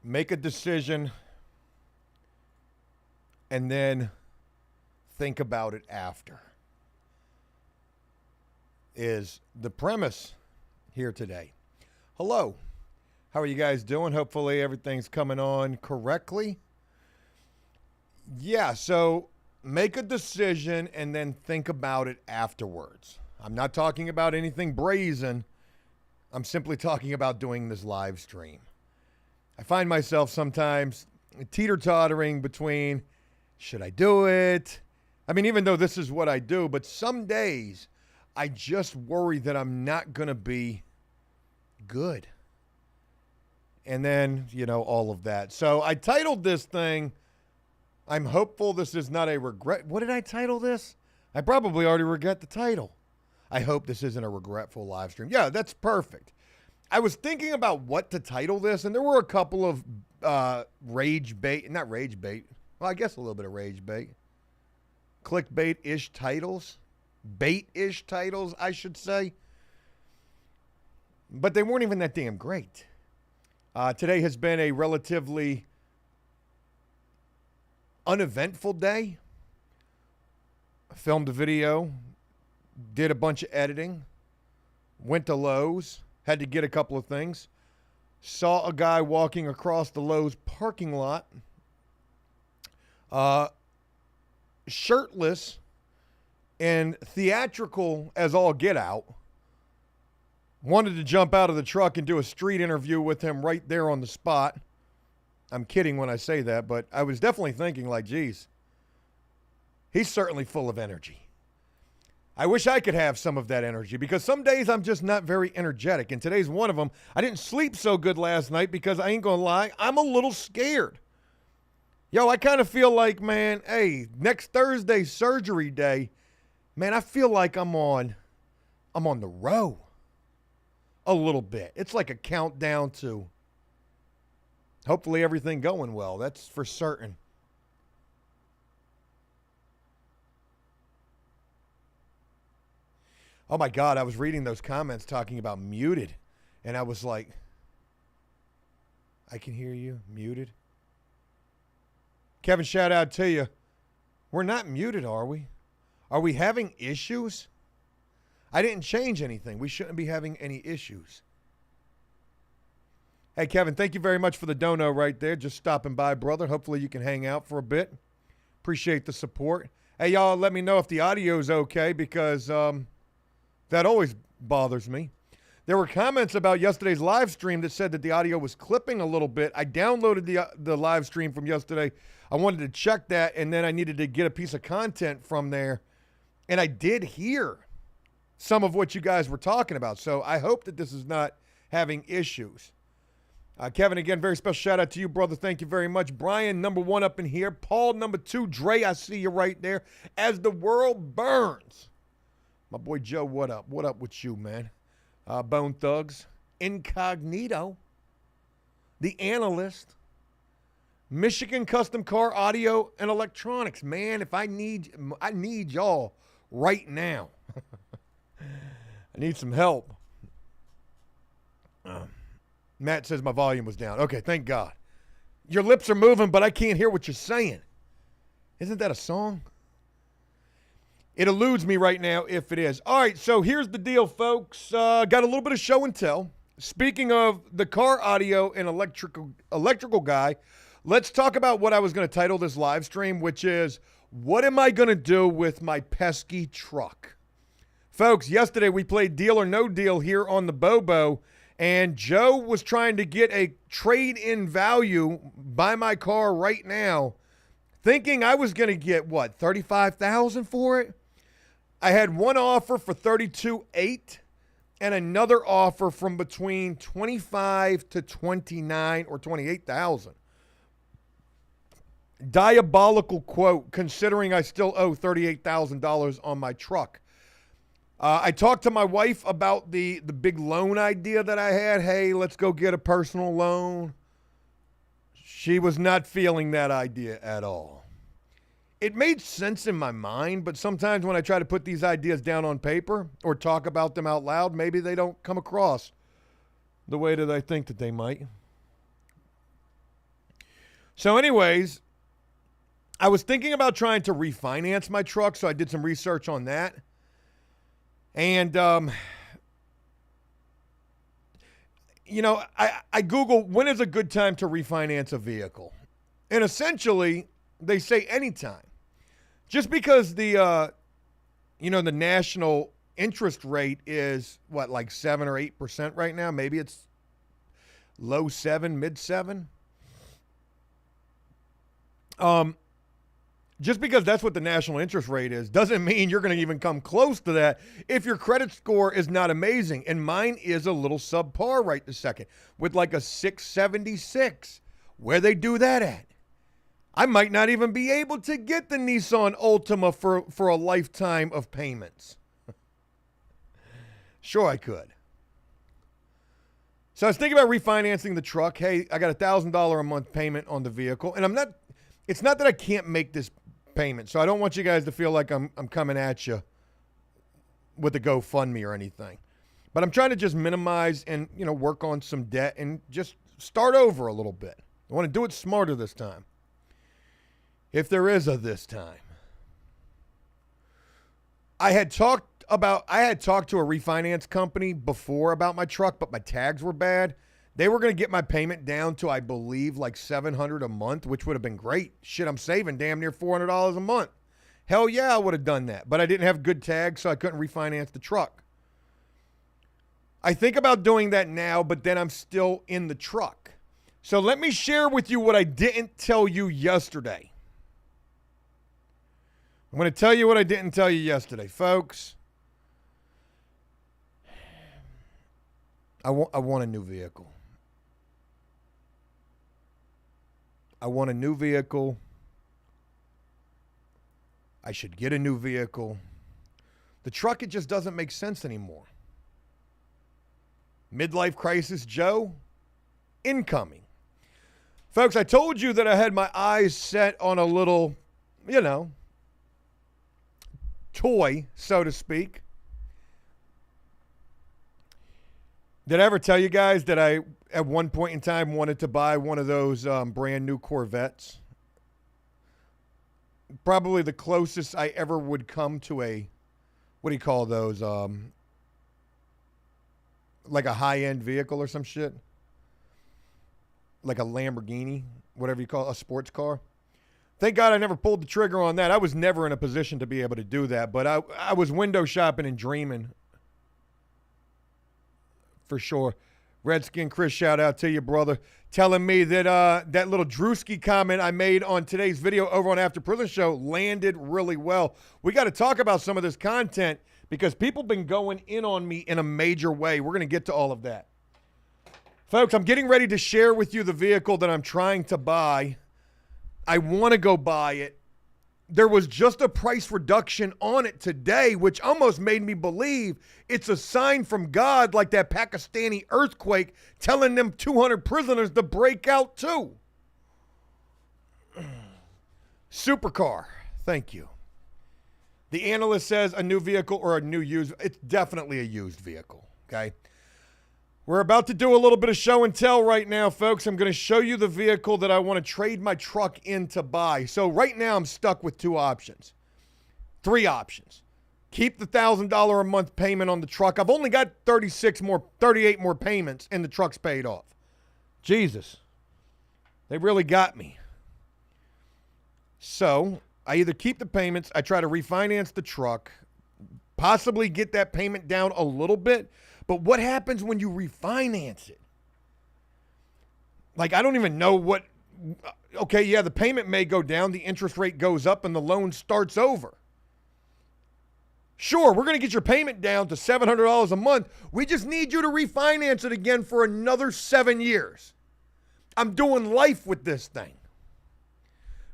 make a decision and then think about it after is the premise here today. Hello. How are you guys doing? Hopefully everything's coming on correctly. Yeah, so make a decision and then think about it afterwards. I'm not talking about anything brazen. I'm simply talking about doing this live stream. I find myself sometimes teeter-tottering between, should I do it? I mean, even though this is what I do, but some days I just worry that I'm not going to be good. And then, all of that. So I titled this thing, I'm hopeful this is not a regret. What did I title this? I probably already regret the title. I hope this isn't a regretful live stream. Yeah, that's perfect. I was thinking about what to title this, and there were a couple of rage bait, not rage bait. Well, I guess a little bit of rage bait. Clickbait-ish titles. Bait-ish titles, I should say. But they weren't even that damn great. Today has been a relatively uneventful day. I filmed a video, did a bunch of editing, went to Lowe's, had to get a couple of things, saw a guy walking across the Lowe's parking lot, shirtless and theatrical as all get out. Wanted to jump out of the truck and do a street interview with him right there on the spot. I'm kidding when I say that, but I was definitely thinking like, geez, he's certainly full of energy. I wish I could have some of that energy because some days I'm just not very energetic, and today's one of them. I didn't sleep so good last night because I ain't gonna lie, I'm a little scared. Yo, I kind of feel like, man, hey, next Thursday, surgery day, man, I feel like I'm on the row. A little bit. It's like a countdown to hopefully everything going well. That's for certain. Oh my God, I was reading those comments talking about muted, and I was like, I can hear you, muted. Kevin, shout out to you. We're not muted, are we? Are we having issues? I didn't change anything. We shouldn't be having any issues. Hey, Kevin, thank you very much for the dono right there. Just stopping by, brother. Hopefully you can hang out for a bit. Appreciate the support. Hey, y'all, let me know if the audio is okay because that always bothers me. There were comments about yesterday's live stream that said that the audio was clipping a little bit. I downloaded the live stream from yesterday. I wanted to check that, and then I needed to get a piece of content from there. And I did hear some of what you guys were talking about. So I hope that this is not having issues. Kevin, again, very special shout out to you, brother. Thank you very much. Brian, number 1 up in here. Paul, number 2. Dre, I see you right there. As the world burns. My boy Joe, what up? What up with you, man? Bone Thugs. Incognito. The Analyst. Michigan Custom Car Audio and Electronics. Man, if I need y'all right now. I need some help. Matt says my volume was down. Okay, thank God. Your lips are moving, but I can't hear what you're saying. Isn't that a song? It eludes me right now if it is. All right, so here's the deal, folks. Got a little bit of show and tell. Speaking of the car audio and electrical guy, let's talk about what I was going to title this live stream, which is, what am I going to do with my pesky truck? Folks, yesterday we played Deal or No Deal here on the Bobo, and Joe was trying to get a trade-in value, buy my car right now, thinking I was going to get, what, $35,000 for it? I had one offer for $32,800 and another offer from between $25,000 to $29,000 or $28,000. Diabolical quote, considering I still owe $38,000 on my truck. I talked to my wife about the big loan idea that I had. Hey, let's go get a personal loan. She was not feeling that idea at all. It made sense in my mind, but sometimes when I try to put these ideas down on paper or talk about them out loud, maybe they don't come across the way that I think that they might. So anyways, I was thinking about trying to refinance my truck, so I did some research on that. And, you know, I Google when is a good time to refinance a vehicle. And essentially, they say anytime. Just because the, you know, the national interest rate is, what, like 7 or 8% right now? Maybe it's low 7, mid 7. Just because that's what the national interest rate is doesn't mean you're going to even come close to that if your credit score is not amazing. And mine is a little subpar right this second with like a 676. Where they do that at? I might not even be able to get the Nissan Altima for a lifetime of payments. Sure I could. So I was thinking about refinancing the truck. Hey, I got $1,000 a month payment on the vehicle. And it's not that I can't make this payment. So I don't want you guys to feel like I'm coming at you with a GoFundMe or anything. But I'm trying to just minimize and, you know, work on some debt and just start over a little bit. I want to do it smarter this time. If there is a this time. I had talked to a refinance company before about my truck, but my tags were bad. They were going to get my payment down to, I believe, like $700 a month, which would have been great. Shit, I'm saving damn near $400 a month. Hell yeah, I would have done that. But I didn't have good tags, so I couldn't refinance the truck. I think about doing that now, but then I'm still in the truck. So let me share with you what I didn't tell you yesterday. I'm going to tell you what I didn't tell you yesterday, folks. I want a new vehicle. I want a new vehicle. I should get a new vehicle. The truck, it just doesn't make sense anymore. Midlife crisis, Joe, incoming. Folks, I told you that I had my eyes set on a little, you know, toy, so to speak. Did I ever tell you guys that I, at one point in time, wanted to buy one of those brand new Corvettes? Probably the closest I ever would come to a, what do you call those? Like a high-end vehicle or some shit. Like a Lamborghini, whatever you call it, a sports car. Thank God I never pulled the trigger on that. I was never in a position to be able to do that, but I was window shopping and dreaming. For sure. Redskin Chris, shout out to you, brother. Telling me that that little Drewski comment I made on today's video over on After Prison Show landed really well. We got to talk about some of this content because people been going in on me in a major way. We're going to get to all of that. Folks, I'm getting ready to share with you the vehicle that I'm trying to buy. I want to go buy it. There was just a price reduction on it today, which almost made me believe it's a sign from God, like that Pakistani earthquake telling them 200 prisoners to break out too. Supercar. Thank you. The analyst says a new vehicle or a new used. It's definitely a used vehicle. Okay. We're about to do a little bit of show and tell right now, folks. I'm going to show you the vehicle that I want to trade my truck in to buy. So right now I'm stuck with three options. Keep the $1,000 a month payment on the truck. I've only got 38 more payments and the truck's paid off. Jesus. They really got me. So I either keep the payments, I try to refinance the truck, possibly get that payment down a little bit. But what happens when you refinance it? Like, I don't even know what. Okay, yeah, the payment may go down, the interest rate goes up, and the loan starts over. Sure, we're going to get your payment down to $700 a month. We just need you to refinance it again for another 7 years. I'm doing life with this thing.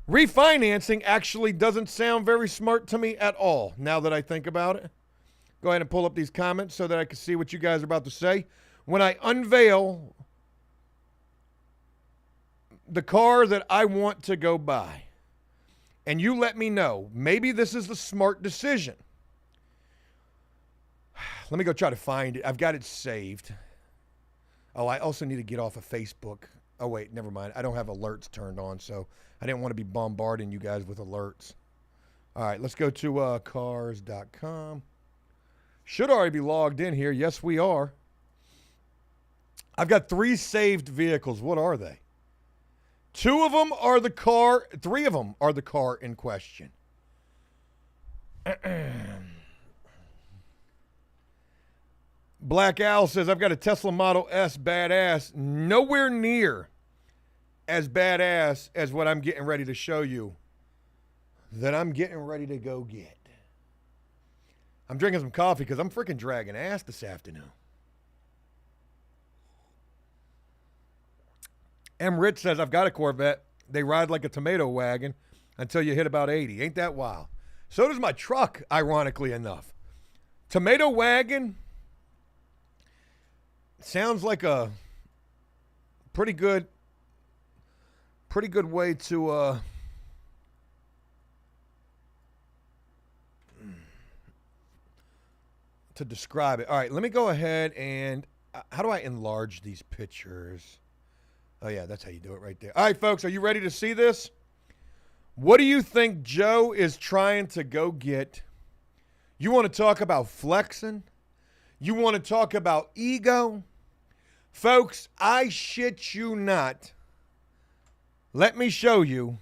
Refinancing actually doesn't sound very smart to me at all, now that I think about it. Go ahead and pull up these comments so that I can see what you guys are about to say. When I unveil the car that I want to go buy, and you let me know, maybe this is the smart decision. Let me go try to find it. I've got it saved. Oh, I also need to get off of Facebook. Oh, wait, never mind. I don't have alerts turned on, so I didn't want to be bombarding you guys with alerts. All right, let's go to cars.com. Should already be logged in here. Yes, we are. I've got 3 saved vehicles. What are they? 2 of them are the car. 3 of them are the car in question. Black Owl says, I've got a Tesla Model S badass. Nowhere near as badass as what I'm getting ready to show you that I'm getting ready to go get. I'm drinking some coffee because I'm freaking dragging ass this afternoon. M. Rich says, I've got a Corvette. They ride like a tomato wagon until you hit about 80. Ain't that wild? So does my truck, ironically enough. Tomato wagon sounds like a pretty good way to describe it. All right, let me go ahead and how do I enlarge these pictures? Oh yeah, that's how you do it right there. All right, folks, are you ready to see this? What do you think Joe is trying to go get? You want to talk about flexing? You want to talk about ego? Folks, I shit you not. Let me show you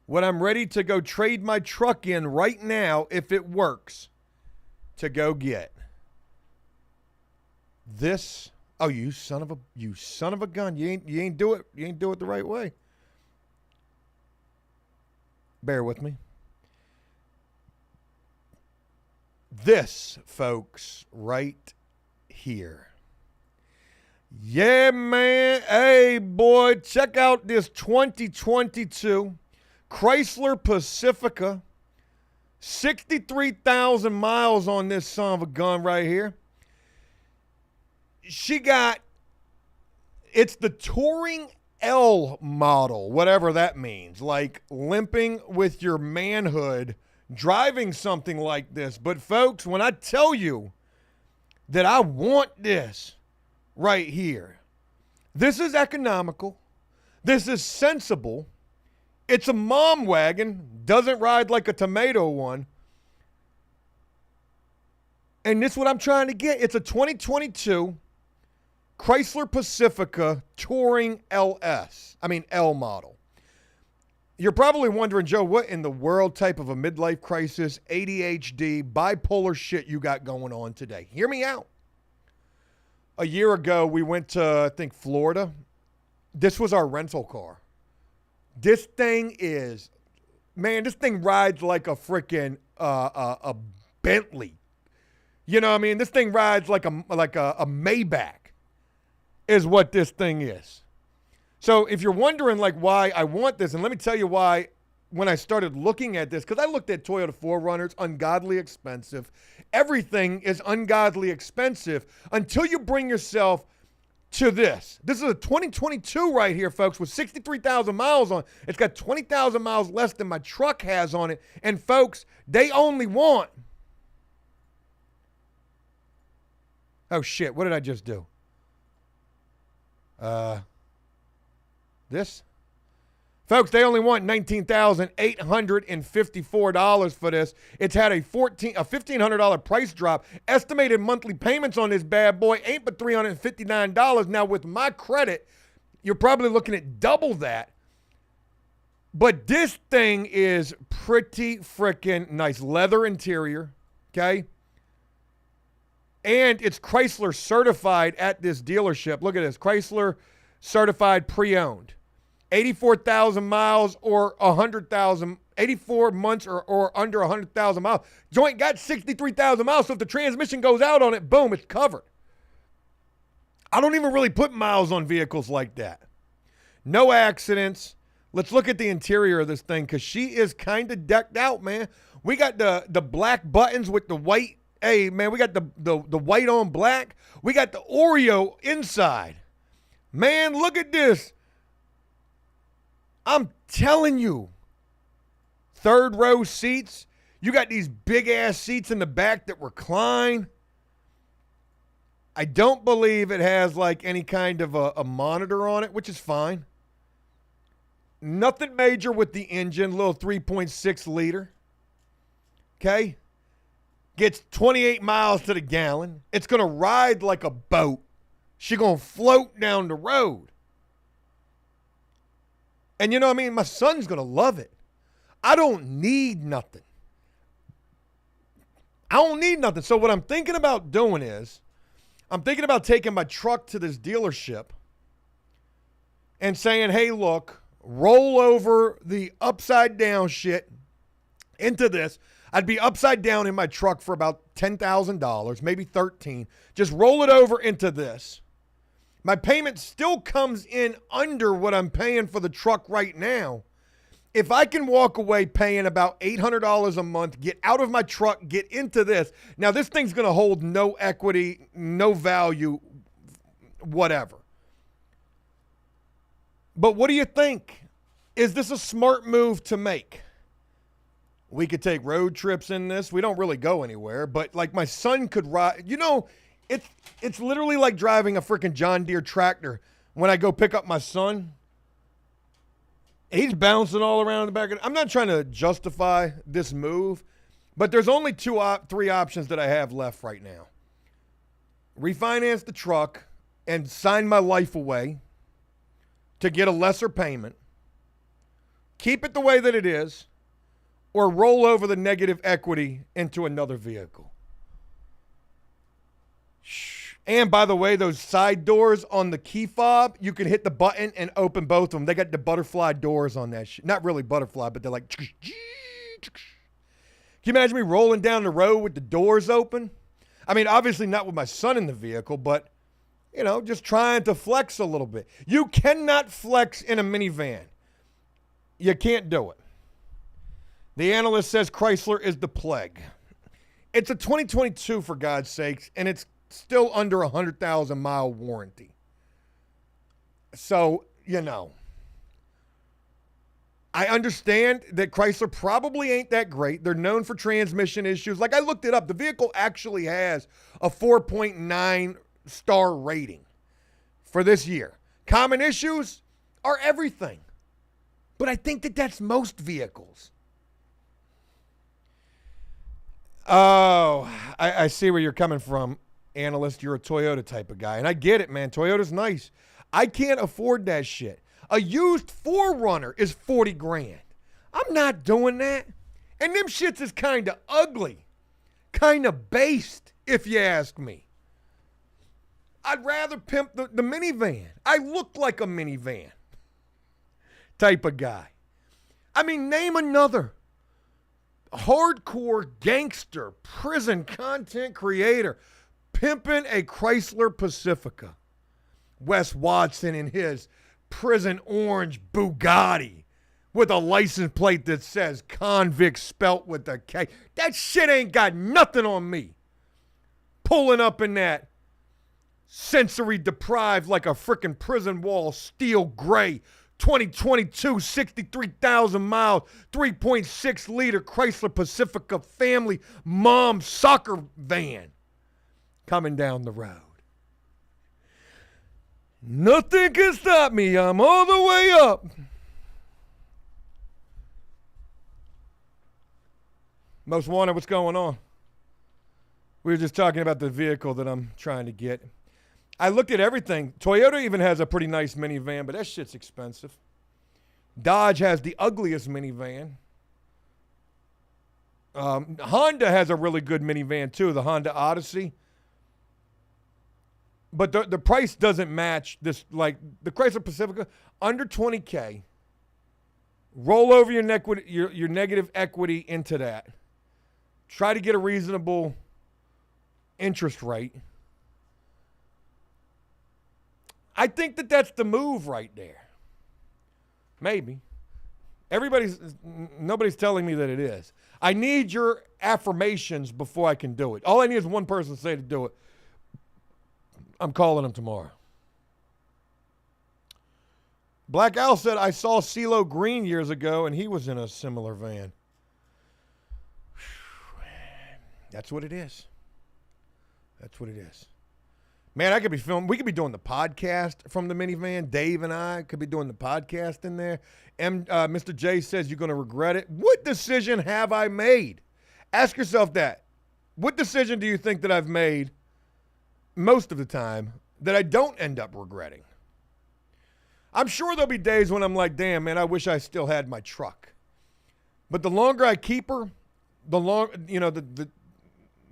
what I'm ready to go trade my truck in right now, if it works, to go get. This, oh, you son of a gun. You ain't do it the right way. Bear with me. This, folks, right here. Yeah, man. Hey, boy, check out this 2022 Chrysler Pacifica. 63,000 miles on this son of a gun right here. It's the Touring L model, whatever that means. Like limping with your manhood, driving something like this. But folks, when I tell you that I want this right here, this is economical. This is sensible. It's a mom wagon, doesn't ride like a tomato one. And this is what I'm trying to get. It's a 2022 Chrysler Pacifica Touring L model. You're probably wondering, Joe, what in the world type of a midlife crisis, ADHD, bipolar shit you got going on today? Hear me out. A year ago, we went to, I think, Florida. This was our rental car. This thing rides like a freaking a Bentley. You know what I mean? This thing rides like a Maybach is what this thing is. So if you're wondering like why I want this, and let me tell you why when I started looking at this, because I looked at Toyota 4Runners, ungodly expensive. Everything is ungodly expensive until you bring yourself to this. This is a 2022 right here, folks, with 63,000 miles on it. It's got 20,000 miles less than my truck has on it. And folks, they only want... Oh, shit. What did I just do? This? Folks, they only want $19,854 for this. It's had a $1,500 price drop. Estimated monthly payments on this bad boy ain't but $359. Now, with my credit, you're probably looking at double that. But this thing is pretty freaking nice. Leather interior, okay? And it's Chrysler certified at this dealership. Look at this. Chrysler certified pre-owned. 84,000 miles or 100,000, 84 months or under 100,000 miles. Joint got 63,000 miles, so if the transmission goes out on it, boom, it's covered. I don't even really put miles on vehicles like that. No accidents. Let's look at the interior of this thing because she is kind of decked out, man. We got the black buttons with the white. Hey, man, we got the white on black. We got the Oreo inside. Man, look at this. I'm telling you. Third row seats. You got these big ass seats in the back that recline. I don't believe it has like any kind of a monitor on it, which is fine. Nothing major with the engine, little 3.6 liter. Okay? Gets 28 miles to the gallon. It's going to ride like a boat. She's going to float down the road. And you know what I mean? My son's going to love it. I don't need nothing. I don't need nothing. So what I'm thinking about doing is, I'm thinking about taking my truck to this dealership and saying, hey, look, roll over the upside down shit into this. I'd be upside down in my truck for about $10,000, maybe $13,000. Just roll it over into this. My payment still comes in under what I'm paying for the truck right now. If I can walk away paying about $800 a month, get out of my truck, get into this. Now, this thing's going to hold no equity, no value, whatever. But what do you think? Is this a smart move to make? We could take road trips in this. We don't really go anywhere, but like my son could ride. You know, it's literally like driving a freaking John Deere tractor. When I go pick up my son, he's bouncing all around the back. I'm not trying to justify this move, but there's only three options that I have left right now. Refinance the truck and sign my life away to get a lesser payment. Keep it the way that it is, or roll over the negative equity into another vehicle. And by the way, those side doors on the key fob, you can hit the button and open both of them. They got the butterfly doors on that shit. Not really butterfly, but they're like. Can you imagine me rolling down the road with the doors open? I mean, obviously not with my son in the vehicle, but, you know, just trying to flex a little bit. You cannot flex in a minivan. You can't do it. The analyst says Chrysler is the plague. It's a 2022, for God's sakes, and it's still under 100,000 mile warranty. So, you know, I understand that Chrysler probably ain't that great. They're known for transmission issues. Like, I looked it up. The vehicle actually has a 4.9 star rating for this year. Common issues are everything. But I think that that's most vehicles. Oh, I see where you're coming from, analyst. You're a Toyota type of guy. And I get it, man. Toyota's nice. I can't afford that shit. A used 4Runner is 40 grand. I'm not doing that. And them shits is kind of ugly. Kind of based, if you ask me. I'd rather pimp the minivan. I look like a minivan type of guy. I mean, name another hardcore gangster prison content creator pimping a Chrysler Pacifica. Wes Watson in his prison orange Bugatti with a license plate that says convict spelt with a K. That shit ain't got nothing on me. Pulling up in that sensory deprived like a frickin' prison wall steel gray 2022, 63,000 miles, 3.6 liter Chrysler Pacifica family mom soccer van coming down the road. Nothing can stop me. I'm all the way up. Most Wanted, what's going on? We were just talking about the vehicle that I'm trying to get. I looked at everything. Toyota even has a pretty nice minivan, but that shit's expensive. Dodge has the ugliest minivan. Honda has a really good minivan too, the Honda Odyssey. But the price doesn't match this, like the Chrysler Pacifica, under $20K. Roll over your negative equity into that. Try to get a reasonable interest rate. I think that that's the move right there. Maybe. Nobody's telling me that it is. I need your affirmations before I can do it. All I need is one person to say to do it. I'm calling him tomorrow. Black Al said, I saw CeeLo Green years ago, and he was in a similar van. That's what it is. That's what it is. Man, I could be filming. We could be doing the podcast from the minivan. Dave and I could be doing the podcast in there. And Mr. J says you're going to regret it. What decision have I made? Ask yourself that. What decision do you think that I've made most of the time that I don't end up regretting? I'm sure there'll be days when I'm like, damn, man, I wish I still had my truck. But the longer I keep her, the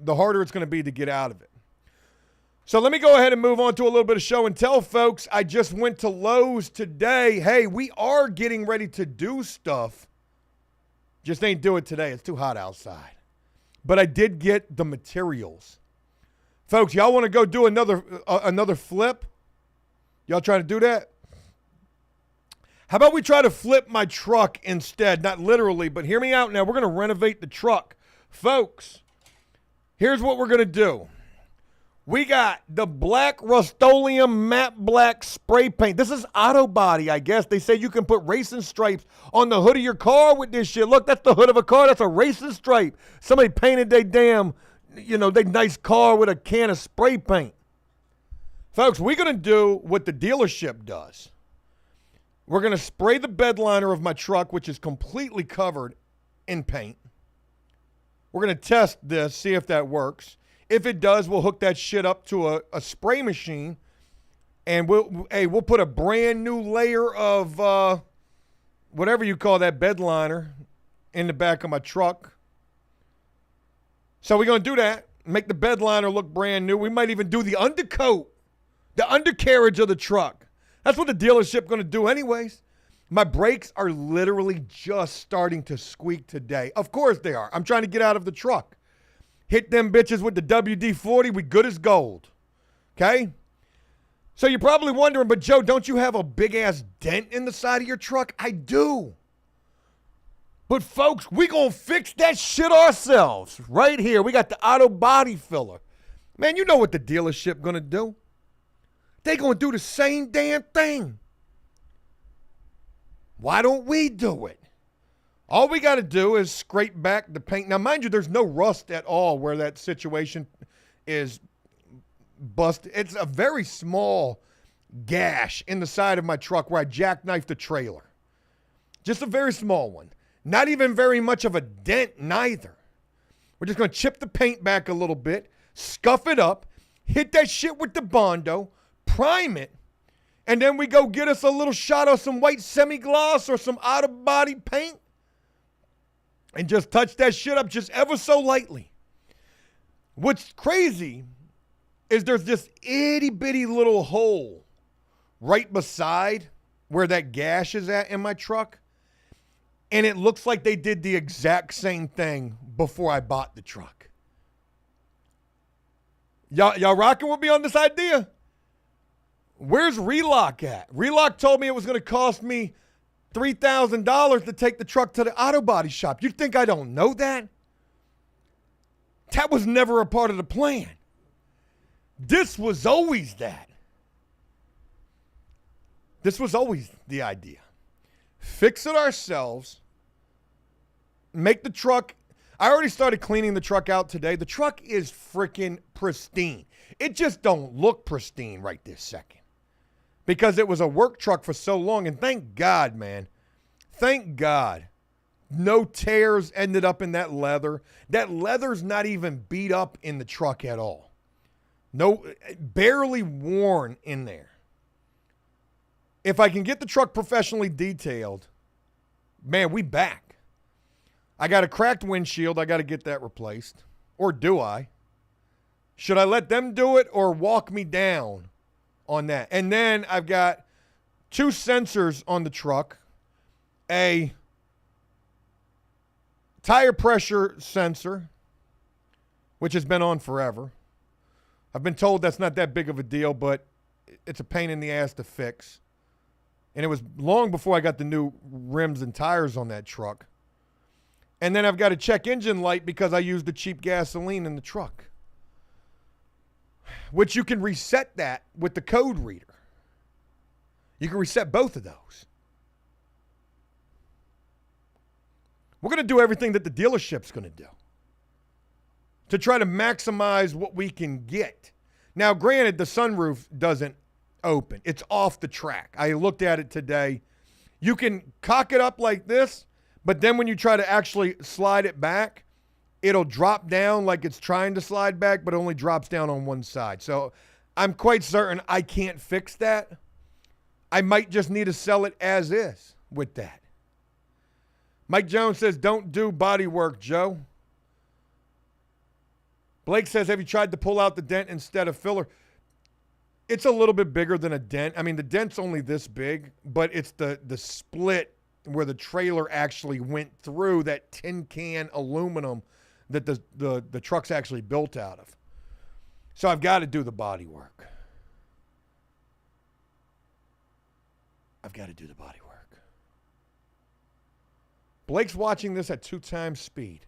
harder it's going to be to get out of it. So let me go ahead and move on to a little bit of show and tell, folks. I just went to Lowe's today. Hey, we are getting ready to do stuff. Just ain't do it today. It's too hot outside. But I did get the materials. Folks, y'all want to go do another flip? Y'all trying to do that? How about we try to flip my truck instead? Not literally, but hear me out now. We're going to renovate the truck. Folks, here's what we're going to do. We got the black Rust-Oleum matte black spray paint. This is auto body, I guess. They say you can put racing stripes on the hood of your car with this shit. Look, that's the hood of a car. That's a racing stripe. Somebody painted their damn, their nice car with a can of spray paint. Folks, we're going to do what the dealership does. We're going to spray the bed liner of my truck, which is completely covered in paint. We're going to test this, see if that works. If it does, we'll hook that shit up to a spray machine, and we'll put a brand new layer of whatever you call that bed liner in the back of my truck. So we're going to do that, make the bed liner look brand new. We might even do the undercoat, the undercarriage of the truck. That's what the dealership going to do anyways. My brakes are literally just starting to squeak today. Of course they are. I'm trying to get out of the truck. Hit them bitches with the WD-40. We good as gold. Okay? So you're probably wondering, but Joe, don't you have a big-ass dent in the side of your truck? I do. But folks, we gonna fix that shit ourselves. Right here. We got the auto body filler. Man, you know what the dealership gonna do. They gonna do the same damn thing. Why don't we do it? All we got to do is scrape back the paint. Now, mind you, there's no rust at all where that situation is busted. It's a very small gash in the side of my truck where I jackknifed the trailer. Just a very small one. Not even very much of a dent neither. We're just going to chip the paint back a little bit, scuff it up, hit that shit with the Bondo, prime it, and then we go get us a little shot of some white semi-gloss or some out-of-body paint, and just touch that shit up just ever so lightly. What's crazy is there's this itty-bitty little hole right beside where that gash is at in my truck. And it looks like they did the exact same thing before I bought the truck. Y'all rocking with me on this idea? Where's Relock at? Relock told me it was going to cost me $3,000 to take the truck to the auto body shop. You think I don't know that? That was never a part of the plan. This was always that. This was always the idea. Fix it ourselves. Make the truck. I already started cleaning the truck out today. The truck is freaking pristine. It just don't look pristine right this second. Because it was a work truck for so long. And thank God, man. Thank God. No tears ended up in that leather. That leather's not even beat up in the truck at all. No, barely worn in there. If I can get the truck professionally detailed, man, we back. I got a cracked windshield. I got to get that replaced. Or do I? Should I let them do it or walk me down on that? And then I've got 2 sensors on the truck. A tire pressure sensor, which has been on forever. I've been told that's not that big of a deal, but it's a pain in the ass to fix. And it was long before I got the new rims and tires on that truck. And then I've got a check engine light because I used the cheap gasoline in the truck, which you can reset that with the code reader. You can reset both of those. We're going to do everything that the dealership's going to do to try to maximize what we can get. Now, granted, the sunroof doesn't open. It's off the track. I looked at it today. You can cock it up like this, but then when you try to actually slide it back, it'll drop down like it's trying to slide back, but only drops down on one side. So I'm quite certain I can't fix that. I might just need to sell it as is with that. Mike Jones says, don't do body work, Joe. Blake says, have you tried to pull out the dent instead of filler? It's a little bit bigger than a dent. I mean, the dent's only this big, but it's the split where the trailer actually went through that tin can aluminum that the truck's actually built out of. So I've got to do the body work. I've got to do the body work. Blake's watching this at 2 times speed.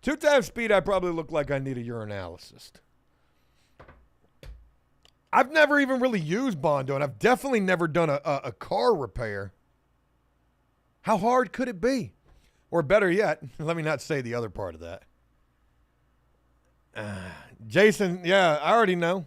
2 times speed, I probably look like I need a urinalyst. I've never even really used Bondo, and I've definitely never done a car repair. How hard could it be? Or better yet, let me not say the other part of that. Jason, yeah, I already know.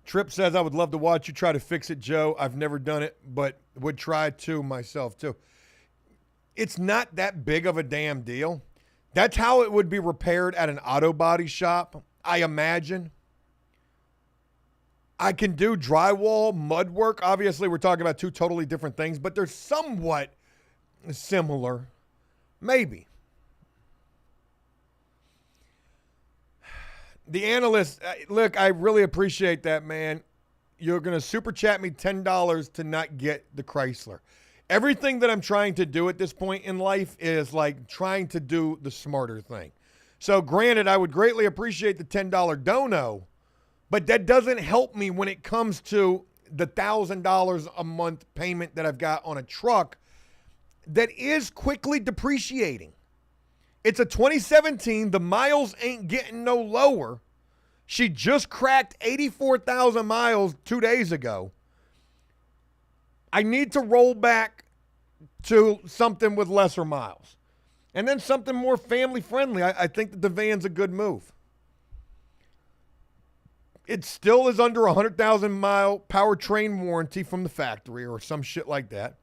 Trip says, I would love to watch you try to fix it, Joe. I've never done it, but would try to myself, too. It's not that big of a damn deal. That's how it would be repaired at an auto body shop, I imagine. I can do drywall, mud work. Obviously, we're talking about 2 totally different things, but they're somewhat similar. Maybe. The analyst, look, I really appreciate that, man. You're going to super chat me $10 to not get the Chrysler. Everything that I'm trying to do at this point in life is like trying to do the smarter thing. So granted, I would greatly appreciate the $10 dono, but that doesn't help me when it comes to the $1,000 a month payment that I've got on a truck that is quickly depreciating. It's a 2017. The miles ain't getting no lower. She just cracked 84,000 miles 2 days ago. I need to roll back to something with lesser miles. And then something more family friendly. I think that the van's a good move. It still is under 100,000 mile powertrain warranty from the factory or some shit like that.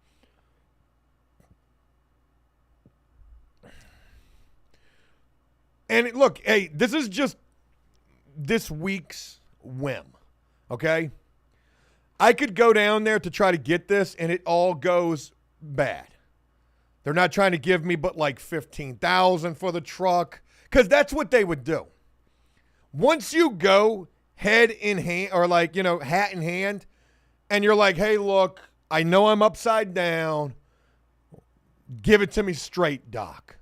And look, hey, this is just this week's whim, okay? I could go down there to try to get this, and it all goes bad. They're not trying to give me but like $15,000 for the truck, because that's what they would do. Once you go head in hand, or like, hat in hand, and you're like, hey, look, I know I'm upside down. Give it to me straight, Doc.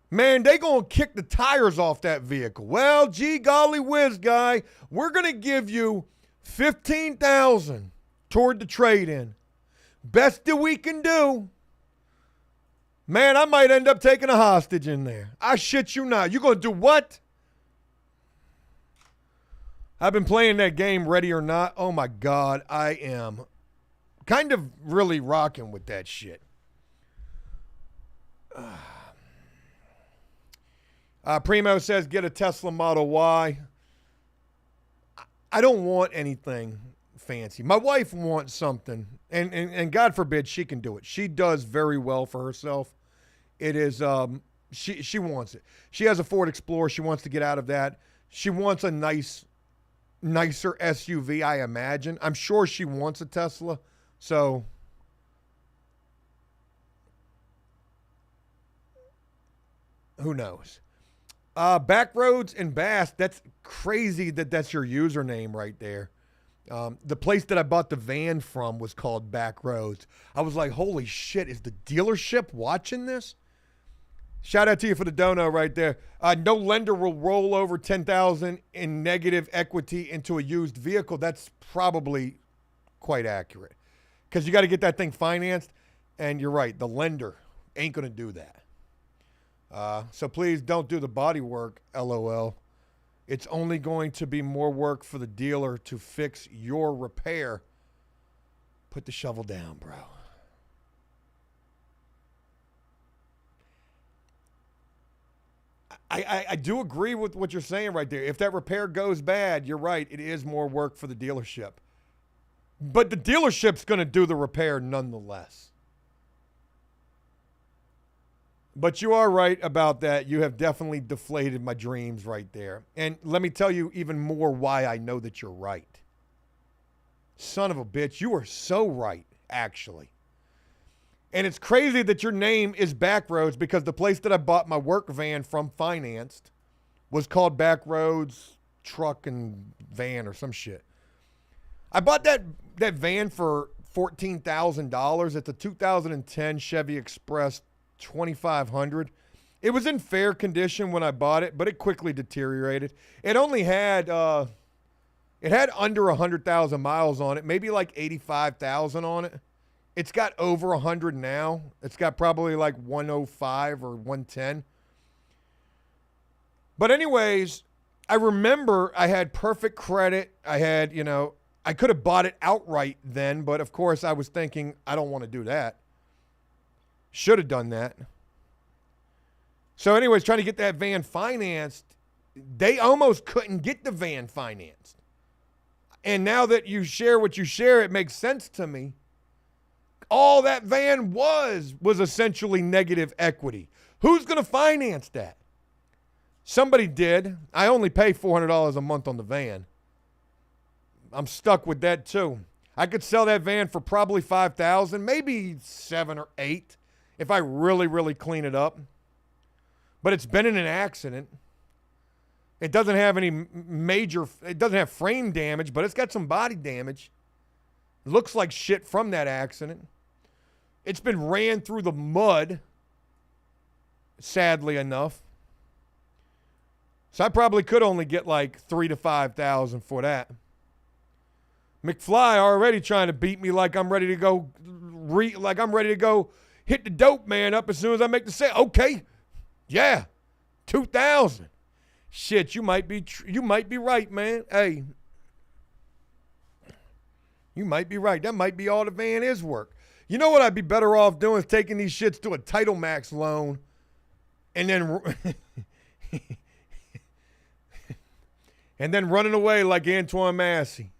Man, they gonna kick the tires off that vehicle. Well, gee golly whiz, guy, we're gonna give you $15,000 toward the trade-in. Best that we can do. Man, I might end up taking a hostage in there. I shit you not. You gonna do what? I've been playing that game, Ready or Not. Oh my God, I am kind of really rocking with that shit. Primo says, get a Tesla Model Y. I don't want anything fancy. My wife wants something, and God forbid she can do it. She does very well for herself. It is, she wants it. She has a Ford Explorer. She wants to get out of that. She wants a nicer SUV, I imagine. I'm sure she wants a Tesla. So who knows? Backroads and Bass, that's crazy that that's your username right there. The place that I bought the van from was called Backroads. I was like, holy shit, is the dealership watching this? Shout out to you for the dono right there. No lender will roll over $10,000 in negative equity into a used vehicle. That's probably quite accurate, because you got to get that thing financed, and you're right, the lender ain't going to do that. So please don't do the body work, LOL. It's only going to be more work for the dealer to fix your repair. Put the shovel down, bro. I do agree with what you're saying right there. If that repair goes bad, you're right. It is more work for the dealership. But the dealership's going to do the repair nonetheless. But you are right about that. You have definitely deflated my dreams right there. And let me tell you even more why I know that you're right. Son of a bitch, you are so right, actually. And it's crazy that your name is Backroads because the place that I bought my work van from financed was called Backroads Truck and Van or some shit. I bought that van for $14,000. It's a 2010 Chevy Express 2500. It was in fair condition when I bought it, but it quickly deteriorated. It only had under 100,000 miles on it, maybe like 85,000 on it. It's got over 100 now. It's got probably like 105 or 110. But anyways, I remember I had perfect credit. I had, I could have bought it outright then, but of course I was thinking, I don't want to do that. Should have done that. So anyways, trying to get that van financed, they almost couldn't get the van financed. And now that you share what you share, it makes sense to me. All that van was essentially negative equity. Who's going to finance that? Somebody did. I only pay $400 a month on the van. I'm stuck with that too. I could sell that van for probably $5,000, maybe 7 or 8 if I really, really clean it up. But it's been in an accident. It doesn't have any it doesn't have frame damage, but it's got some body damage. It looks like shit from that accident. It's been ran through the mud, sadly enough. So I probably could only get like $3,000 to $5,000 for that. McFly already trying to beat me like I'm ready to go hit the dope man up as soon as I make the sale. Okay, yeah, 2,000. Shit, you might be right, man. Hey, you might be right. That might be all the van is worth. You know what I'd be better off doing is taking these shits to a Title Max loan and then and then running away like Antoine Massey.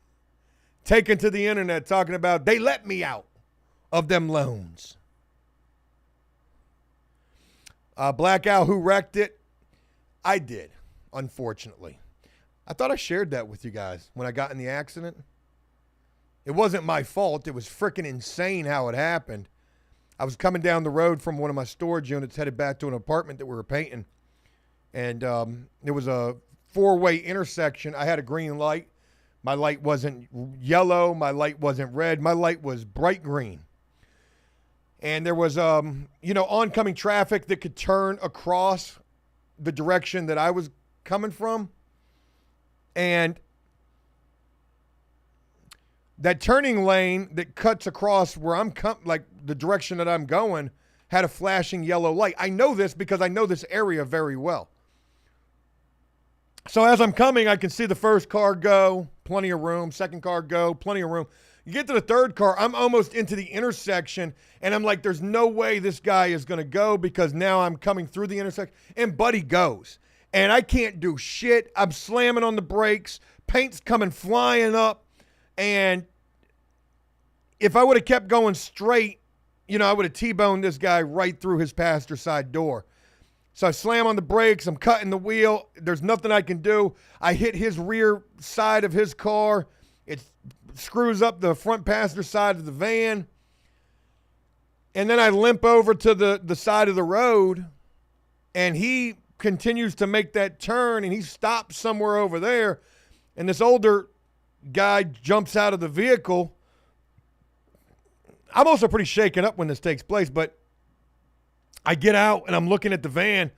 Taken to the internet talking about they let me out of them loans. Blackout, who wrecked it? I did, unfortunately. I thought I shared that with you guys when I got in the accident. It wasn't my fault. It was freaking insane how it happened. I was coming down the road from one of my storage units headed back to an apartment that we were painting. And it was a 4-way intersection. I had a green light. My light wasn't yellow. My light wasn't red. My light was bright green. And there was, oncoming traffic that could turn across the direction that I was coming from. And that turning lane that cuts across where I'm the direction that I'm going had a flashing yellow light. I know this because I know this area very well. So as I'm coming, I can see the first car go, plenty of room. Second car go, plenty of room. You get to the third car, I'm almost into the intersection, and I'm like, there's no way this guy is going to go because now I'm coming through the intersection. And Buddy goes. And I can't do shit. I'm slamming on the brakes. Paint's coming flying up. And if I would have kept going straight, I would have T-boned this guy right through his passenger side door. So I slam on the brakes. I'm cutting the wheel. There's nothing I can do. I hit his rear side of his car. It screws up the front passenger side of the van. And then I limp over to the side of the road. And he continues to make that turn. And he stops somewhere over there. And this older guy jumps out of the vehicle. I'm also pretty shaken up when this takes place, but I get out and I'm looking at the van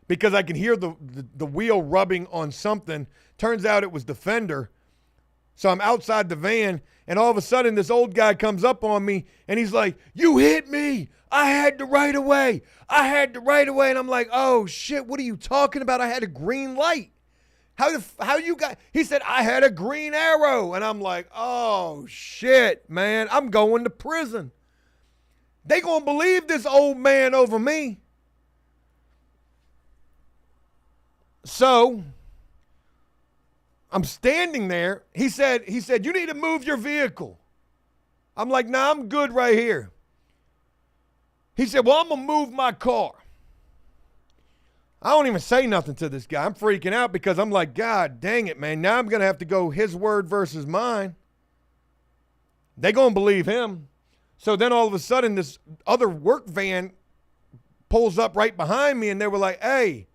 because I can hear the wheel rubbing on something. Turns out it was the fender. So I'm outside the van, and all of a sudden this old guy comes up on me, and he's like, "You hit me. I had the right of way. I had the right of way." And I'm like, "Oh, shit, what are you talking about? I had a green light. How you got?" He said, "I had a green arrow." And I'm like, "Oh, shit, man. I'm going to prison. They gonna believe this old man over me." So I'm standing there. He said, you need to move your vehicle. I'm like, nah, I'm good right here. He said, well, I'm going to move my car. I don't even say nothing to this guy. I'm freaking out because I'm like, God dang it, man. Now I'm going to have to go his word versus mine. They going to believe him. So then all of a sudden this other work van pulls up right behind me and they were like, hey,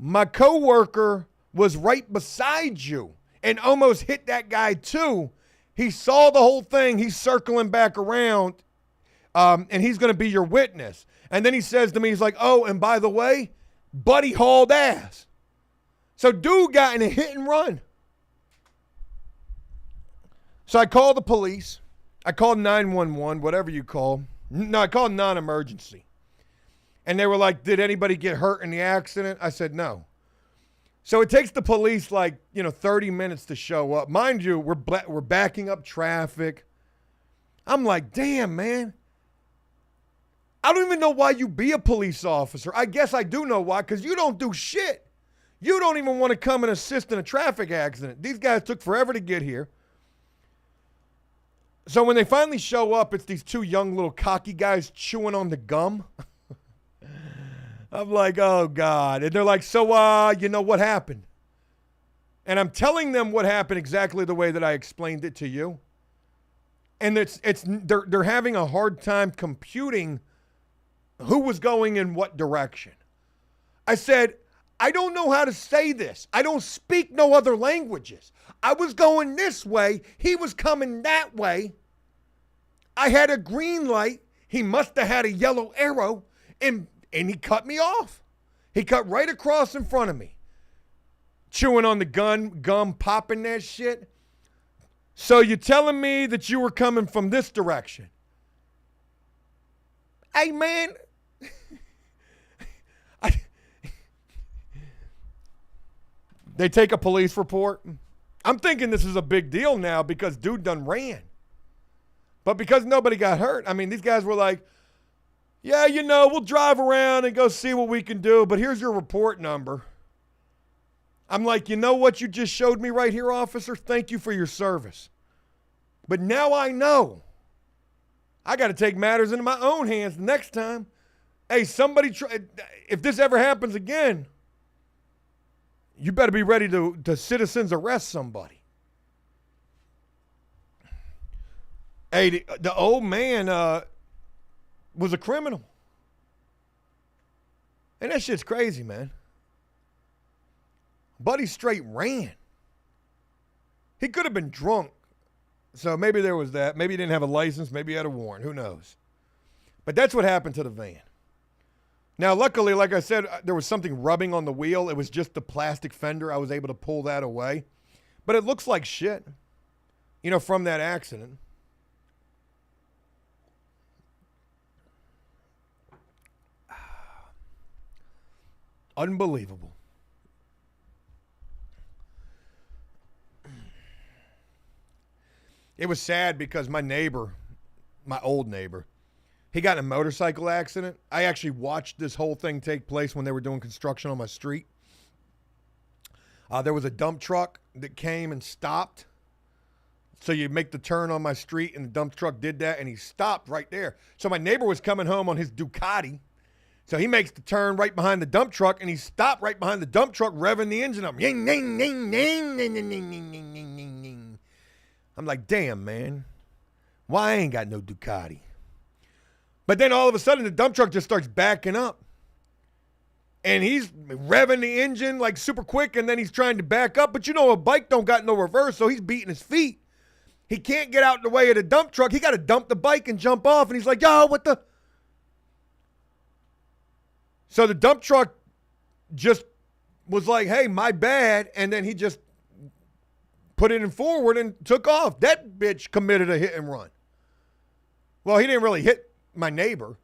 my coworker was right beside you and almost hit that guy too. He saw the whole thing. He's circling back around and he's going to be your witness. And then he says to me, he's like, oh, and by the way, buddy hauled ass. So dude got in a hit and run. So I called the police. I called 911, whatever you call. No, I called non-emergency. And they were like, did anybody get hurt in the accident? I said, no. So it takes the police 30 minutes to show up. Mind you, we're backing up traffic. I'm like, damn, man. I don't even know why you be a police officer. I guess I do know why, because you don't do shit. You don't even want to come and assist in a traffic accident. These guys took forever to get here. So when they finally show up, it's these two young little cocky guys chewing on the gum. I'm like, oh, God. And they're like, so, you know what happened? And I'm telling them what happened exactly the way that I explained it to you. And they're having a hard time computing who was going in what direction. I said, I don't know how to say this. I don't speak no other languages. I was going this way. He was coming that way. I had a green light. He must have had a yellow arrow, and he cut me off. He cut right across in front of me. Chewing on the gum, popping that shit. So you're telling me that you were coming from this direction? Hey, man. They take a police report. I'm thinking this is a big deal now because dude done ran. But because nobody got hurt, I mean, these guys were like, yeah, we'll drive around and go see what we can do, but here's your report number. I'm like, you know what you just showed me right here, officer? Thank you for your service. But now I know. I got to take matters into my own hands next time. Hey, if this ever happens again, you better be ready to citizens arrest somebody. Hey, the old man was a criminal. And that shit's crazy, man. Buddy straight ran. He could have been drunk. So maybe there was that. Maybe he didn't have a license. Maybe he had a warrant. Who knows? But that's what happened to the van. Now, luckily, like I said, there was something rubbing on the wheel. It was just the plastic fender. I was able to pull that away. But it looks like shit, from that accident. Unbelievable. It was sad because my neighbor, my old neighbor, he got in a motorcycle accident. I actually watched this whole thing take place when they were doing construction on my street. There was a dump truck that came and stopped. So you make the turn on my street, and the dump truck did that, and he stopped right there. So my neighbor was coming home on his Ducati. So he makes the turn right behind the dump truck, and he stopped right behind the dump truck, revving the engine up. I'm like, damn, man. Why I ain't got no Ducati? But then all of a sudden, the dump truck just starts backing up. And he's revving the engine like super quick, and then he's trying to back up. But a bike don't got no reverse, so he's beating his feet. He can't get out the way of the dump truck. He got to dump the bike and jump off. And he's like, yo, what the? So the dump truck just was like, hey, my bad. And then he just put it in forward and took off. That bitch committed a hit and run. Well, he didn't really hit my neighbor,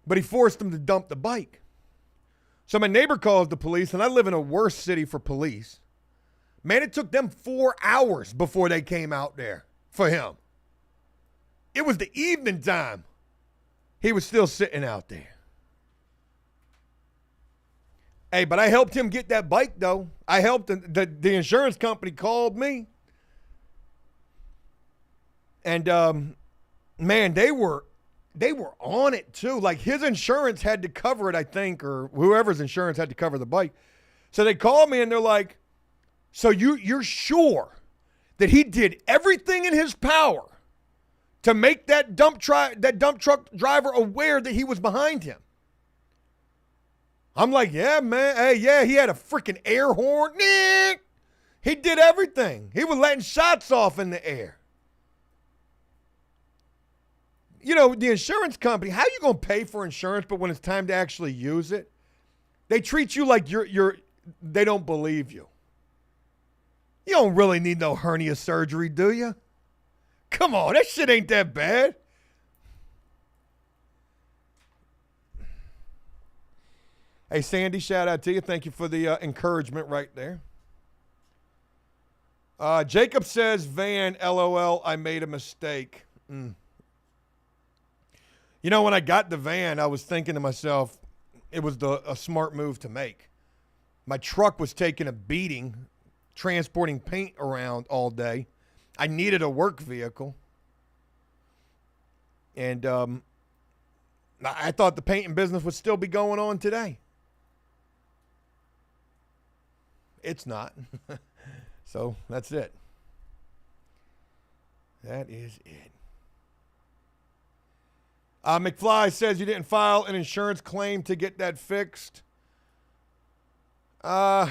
but he forced him to dump the bike. So my neighbor calls the police, and I live in a worse city for police. Man, it took them 4 hours before they came out there for him. It was the evening time. He was still sitting out there. Hey, but I helped him get that bike, though. I helped him. The insurance company called me. And, man, they were on it, too. Like, his insurance had to cover it, I think, or whoever's insurance had to cover the bike. So they called me, and they're like, so you're sure that he did everything in his power to make that dump truck driver aware that he was behind him? I'm like, yeah, man. Hey, yeah, he had a freaking air horn. He did everything. He was letting shots off in the air. You know, the insurance company, how you going to pay for insurance, but when it's time to actually use it, they treat you like they don't believe you. You don't really need no hernia surgery, do you? Come on, that shit ain't that bad. Hey, Sandy, shout out to you. Thank you for the encouragement right there. Jacob says, Van, LOL, I made a mistake. You know, when I got the van, I was thinking to myself, it was a smart move to make. My truck was taking a beating, transporting paint around all day. I needed a work vehicle. And I thought the painting business would still be going on today. It's not. So that's it. That is it. McFly says you didn't file an insurance claim to get that fixed. I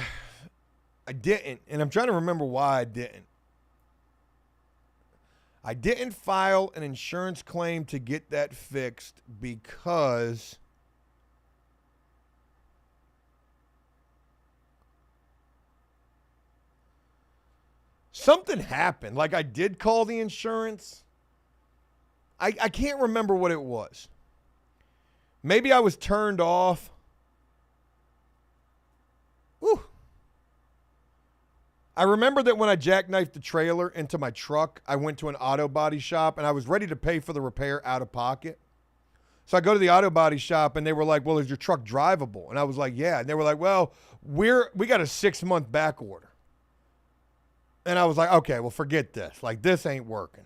didn't, and I'm trying to remember why I didn't. I didn't file an insurance claim to get that fixed because something happened. Like, I did call the insurance. I can't remember what it was. Maybe I was turned off. Whew. I remember that when I jackknifed the trailer into my truck, I went to an auto body shop and I was ready to pay for the repair out of pocket. So I go to the auto body shop and they were like, well, is your truck drivable? And I was like, yeah. And they were like, well, we got a 6-month back order. And I was like, okay, well, forget this. Like, this ain't working.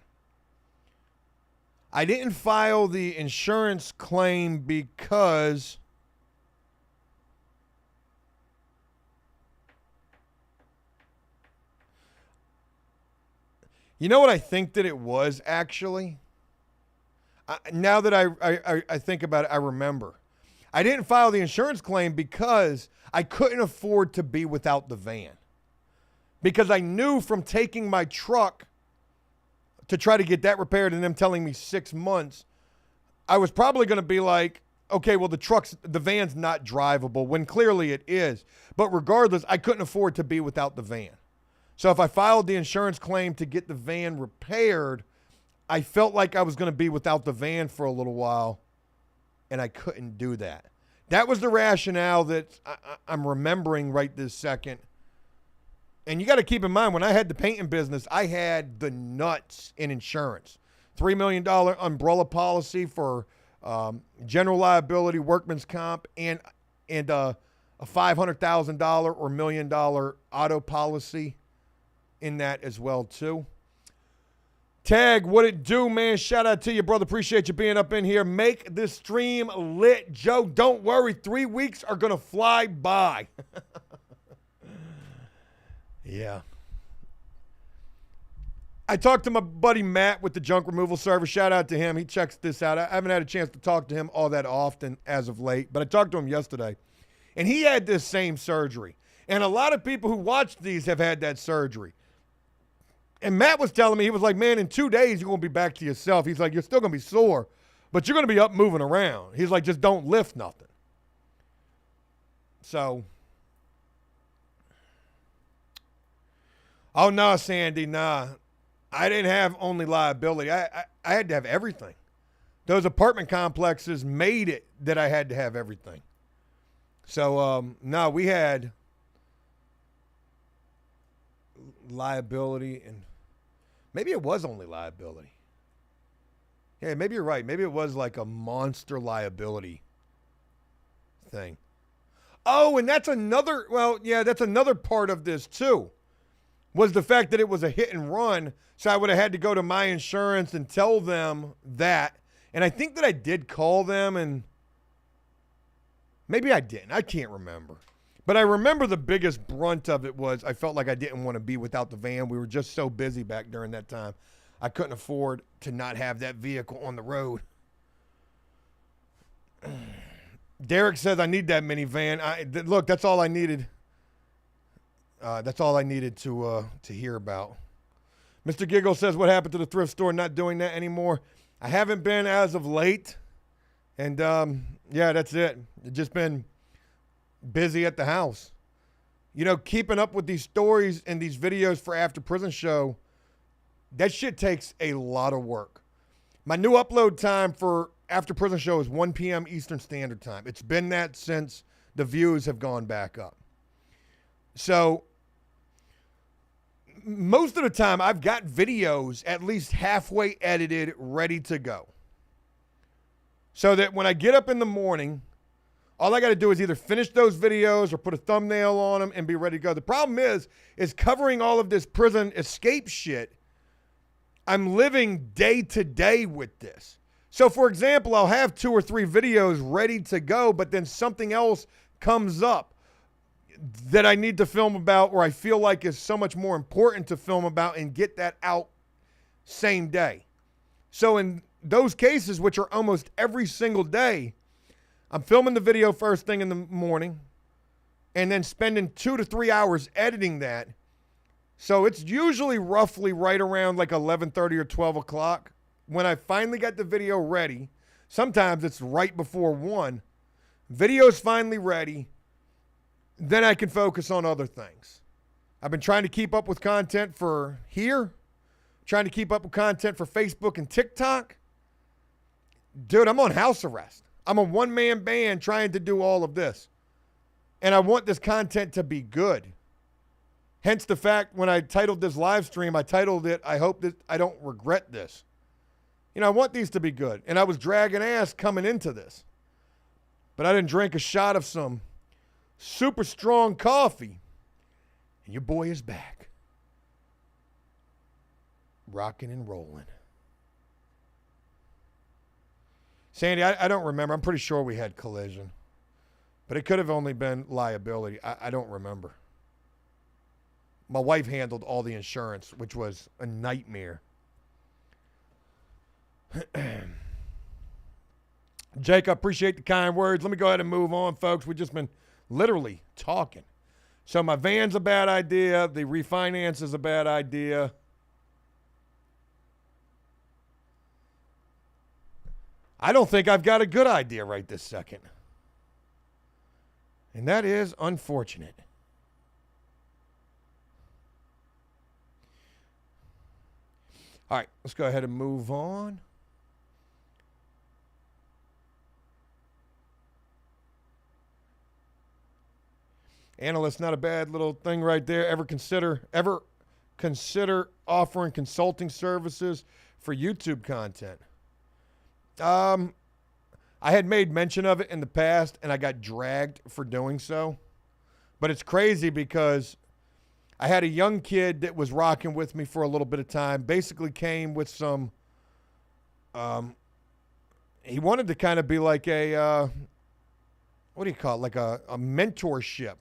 I didn't file the insurance claim because you know what I think that it was, actually? Now that I think about it, I remember. I didn't file the insurance claim because I couldn't afford to be without the van. Because I knew from taking my truck to try to get that repaired and them telling me 6 months, I was probably going to be like, okay, well, the van's not drivable, when clearly it is. But regardless, I couldn't afford to be without the van. So if I filed the insurance claim to get the van repaired, I felt like I was going to be without the van for a little while, and I couldn't do that. That was the rationale that I'm remembering right this second. And you got to keep in mind, when I had the painting business, I had the nuts in insurance. $3 million umbrella policy for general liability, workman's comp, and a $500,000 or $1 million auto policy in that as well, too. Tag, what it do, man? Shout out to you, brother. Appreciate you being up in here. Make this stream lit. Joe, don't worry. 3 weeks are going to fly by. Yeah. I talked to my buddy Matt with the junk removal service. Shout out to him. He checks this out. I haven't had a chance to talk to him all that often as of late, but I talked to him yesterday. And he had this same surgery. And a lot of people who watch these have had that surgery. And Matt was telling me, he was like, man, in 2 days, you're going to be back to yourself. He's like, you're still going to be sore, but you're going to be up moving around. He's like, just don't lift nothing. So, oh, no, Sandy, nah. I didn't have only liability. I had to have everything. Those apartment complexes made it that I had to have everything. So, no, we had liability, and maybe it was only liability. Yeah, maybe you're right. Maybe it was like a monster liability thing. Oh, and that's another, well, yeah, that's another part of this too, was the fact that it was a hit and run. So I would have had to go to my insurance and tell them that. And I think that I did call them, and maybe I didn't. I can't remember. But I remember the biggest brunt of it was I felt like I didn't want to be without the van. We were just so busy back during that time. I couldn't afford to not have that vehicle on the road. Derek says I need that minivan. Look, that's all I needed. That's all I needed to hear about. Mr. Giggle says, what happened to the thrift store? Not doing that anymore. I haven't been as of late. And, yeah, that's it. It's just been busy at the house. You know, keeping up with these stories and these videos for After Prison Show, that shit takes a lot of work. My new upload time for After Prison Show is 1 p.m. Eastern Standard Time. It's been that since the views have gone back up. So most of the time I've got videos at least halfway edited, ready to go. So that when I get up in the morning, all I got to do is either finish those videos or put a thumbnail on them and be ready to go. The problem is covering all of this prison escape shit. I'm living day to day with this. So for example, I'll have 2 or 3 videos ready to go, but then something else comes up that I need to film about, or I feel like is so much more important to film about and get that out same day. So in those cases, which are almost every single day, I'm filming the video first thing in the morning and then spending 2 to 3 hours editing that. So it's usually roughly right around like 11:30 or 12 o'clock when I finally got the video ready. Sometimes it's right before 1. Video's finally ready. Then I can focus on other things. I've been trying to keep up with content for here, trying to keep up with content for Facebook and TikTok. Dude, I'm on house arrest. I'm a one-man band trying to do all of this. And I want this content to be good. Hence the fact when I titled this live stream, I titled it, I hope that I don't regret this. You know, I want these to be good. And I was dragging ass coming into this. But I didn't drink a shot of some super strong coffee. And your boy is back. Rocking and rolling. Sandy, I don't remember. I'm pretty sure we had collision. But it could have only been liability. I don't remember. My wife handled all the insurance, which was a nightmare. Jake, I appreciate the kind words. Let me go ahead and move on, folks. We've just been literally talking. So my van's a bad idea. The refinance is a bad idea. I don't think I've got a good idea right this second. And that is unfortunate. All right, let's go ahead and move on. Analyst, not a bad little thing right there. Ever consider offering consulting services for YouTube content? I had made mention of it in the past, and I got dragged for doing so. But it's crazy because I had a young kid that was rocking with me for a little bit of time. Basically came with some, he wanted to kind of be like a, what do you call it? Like a mentorship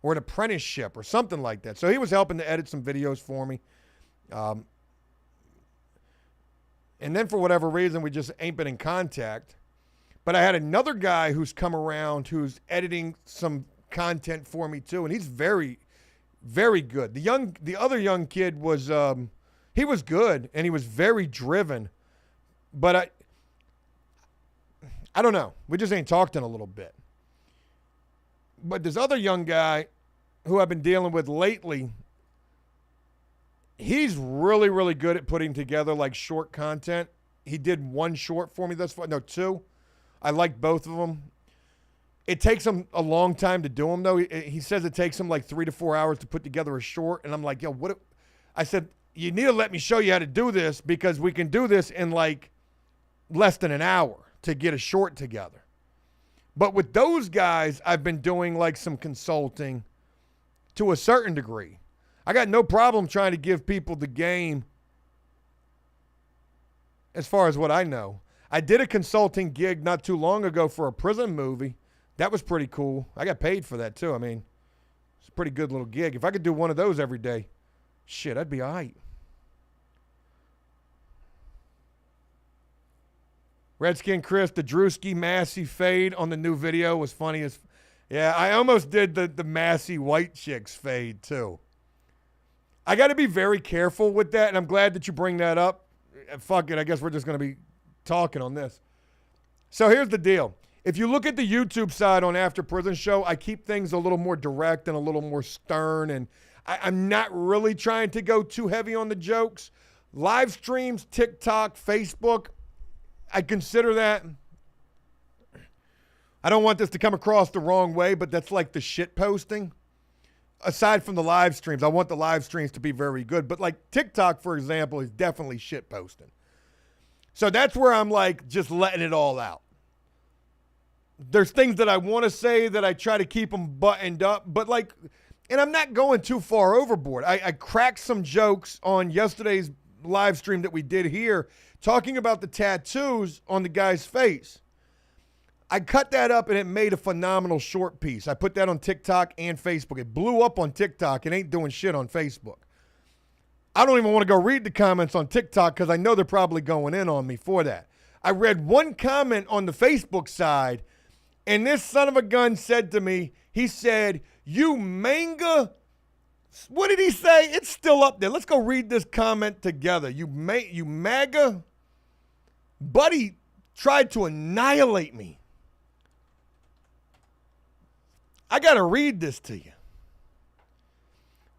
or an apprenticeship or something like that. So he was helping to edit some videos for me. And then for whatever reason, we just ain't been in contact. But I had another guy who's come around who's editing some content for me too. And he's very, very good. The other young kid was, he was good and he was very driven. But I don't know. We just ain't talked in a little bit. But this other young guy who I've been dealing with lately, he's really, really good at putting together like short content. He did one short for me thus far. No, 2. I like both of them. It takes him a long time to do them, though. He says it takes him like 3 to 4 hours to put together a short. And I'm like, yo, what? I said, you need to let me show you how to do this because we can do this in like less than an hour to get a short together. But with those guys, I've been doing like some consulting to a certain degree. I got no problem trying to give people the game as far as what I know. I did a consulting gig not too long ago for a prison movie. That was pretty cool. I got paid for that too. I mean, it's a pretty good little gig. If I could do one of those every day, shit, I'd be all right. Redskin Chris, the Drewski Massey fade on the new video was funny as... Yeah, I almost did the Massey white chicks fade too. I got to be very careful with that, and I'm glad that you bring that up. Fuck it, I guess we're just going to be talking on this. So here's the deal. If you look at the YouTube side on After Prison Show, I keep things a little more direct and a little more stern, and I'm not really trying to go too heavy on the jokes. Live streams, TikTok, Facebook, I consider that. I don't want this to come across the wrong way, but that's like the shit posting. Aside from the live streams, I want the live streams to be very good. But like TikTok, for example, is definitely shit posting. So that's where I'm like just letting it all out. There's things that I want to say that I try to keep them buttoned up, but like, and I'm not going too far overboard. I cracked some jokes on yesterday's live stream that we did here talking about the tattoos on the guy's face. I cut that up and it made a phenomenal short piece. I put that on TikTok and Facebook. It blew up on TikTok. It ain't doing shit on Facebook. I don't even want to go read the comments on TikTok because I know they're probably going in on me for that. I read one comment on the Facebook side, and this son of a gun said to me, he said, "You manga." What did he say? It's still up there. Let's go read this comment together. You MAGA. Buddy tried to annihilate me. I got to read this to you.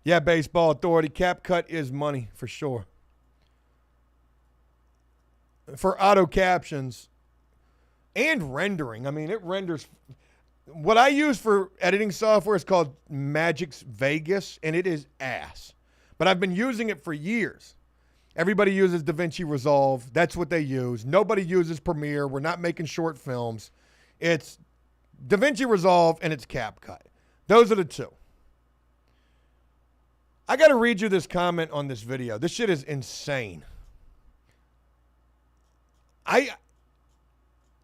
Yeah, Baseball Authority, cap cut is money for sure. For auto captions and rendering. I mean, it renders. What I use for editing software is called Magix Vegas, and it is ass. But I've been using it for years. Everybody uses DaVinci Resolve. That's what they use. Nobody uses Premiere. We're not making short films. It's DaVinci Resolve and it's CapCut. Those are the two. I got to read you this comment on this video. This shit is insane.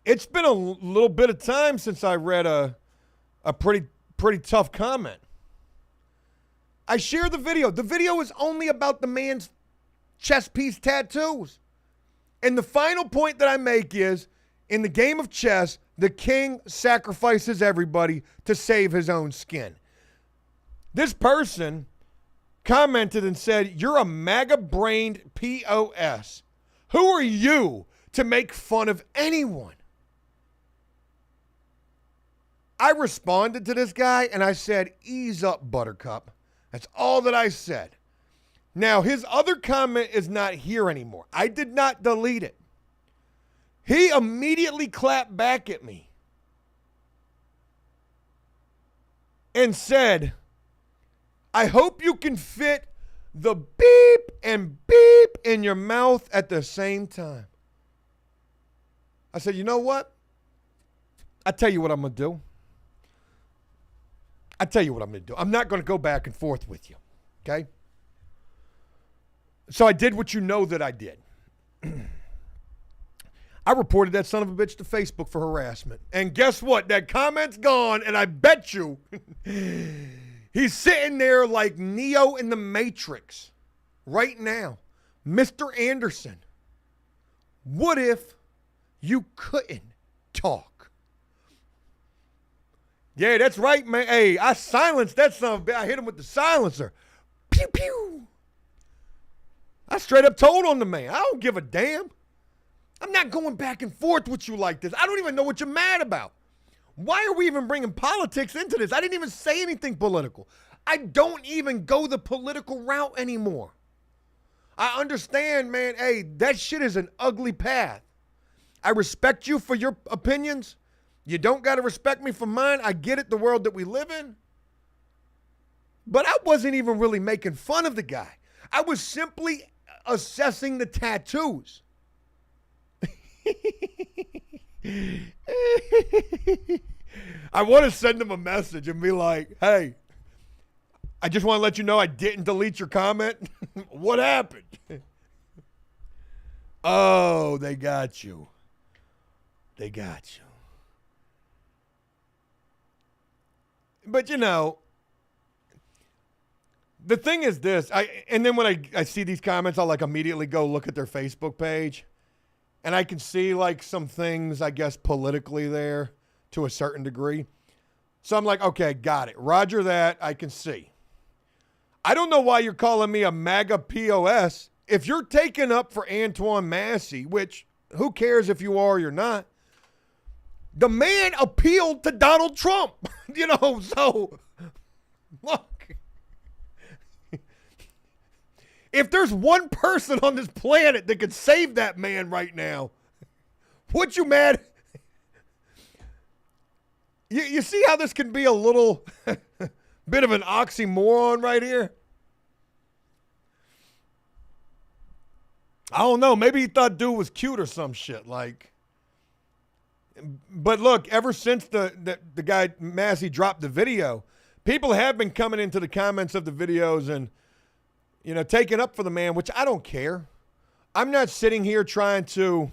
It's been a little bit of time since I read a pretty tough comment. I share the video. The video is only about the man's chest piece tattoos. And the final point that I make is, in the game of chess, the king sacrifices everybody to save his own skin. This person commented and said, "You're a MAGA-brained POS. Who are you to make fun of anyone?" I responded to this guy and I said, "Ease up, Buttercup." That's all that I said. Now, his other comment is not here anymore. I did not delete it. He immediately clapped back at me and said, "I hope you can fit the beep and beep in your mouth at the same time." I said, "You know what? I tell you what I'm going to do. I'm not going to go back and forth with you, okay?" So I did what you know that I did. I reported that son of a bitch to Facebook for harassment. And guess what? That comment's gone, and I bet you he's sitting there like Neo in the Matrix right now. Mr. Anderson, what if you couldn't talk? Yeah, that's right, man. Hey, I silenced that son of a bitch. I hit him with the silencer. Pew, pew. I straight up told on the man. I don't give a damn. I'm not going back and forth with you like this. I don't even know what you're mad about. Why are we even bringing politics into this? I didn't even say anything political. I don't even go the political route anymore. I understand, man. Hey, that shit is an ugly path. I respect you for your opinions. You don't got to respect me for mine. I get it, the world that we live in. But I wasn't even really making fun of the guy. I was simply assessing the tattoos. I want to send him a message and be like, hey, I just want to let you know I didn't delete your comment. What happened? Oh, they got you. They got you. But, you know, the thing is this. And then when I see these comments, I'll, like, immediately go look at their Facebook page. And I can see, like, some things, I guess, politically there to a certain degree. So I'm like, okay, got it. Roger that. I can see. I don't know why you're calling me a MAGA POS. If you're taking up for Antoine Massey, which who cares if you are or you're not, the man appealed to Donald Trump. You know, so look. If there's one person on this planet that could save that man right now, would you mad? You see how this can be a little bit of an oxymoron right here? I don't know. Maybe he thought dude was cute or some shit. Like, but look, ever since the guy Massey dropped the video, people have been coming into the comments of the videos and, you know, taking up for the man, which I don't care. I'm not sitting here trying to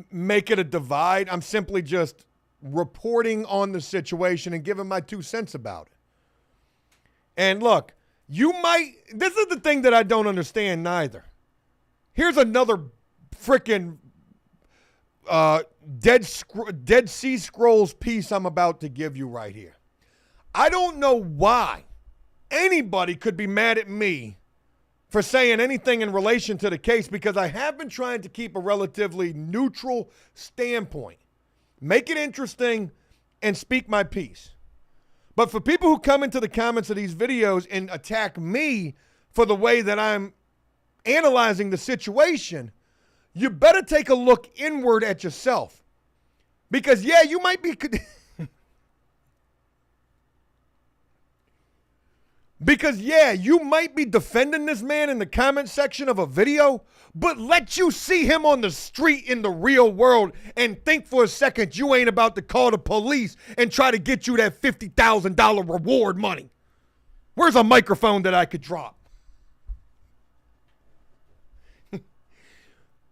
make it a divide. I'm simply just reporting on the situation and giving my 2 cents about it. And look, this is the thing that I don't understand neither. Here's another freaking Dead Sea Scrolls piece I'm about to give you right here. I don't know why anybody could be mad at me for saying anything in relation to the case, because I have been trying to keep a relatively neutral standpoint, make it interesting, and speak my piece. But for people who come into the comments of these videos and attack me for the way that I'm analyzing the situation, you better take a look inward at yourself. Because, yeah, you might be... Because, yeah, you might be defending this man in the comment section of a video, but let you see him on the street in the real world and think for a second you ain't about to call the police and try to get you that $50,000 reward money. Where's a microphone that I could drop?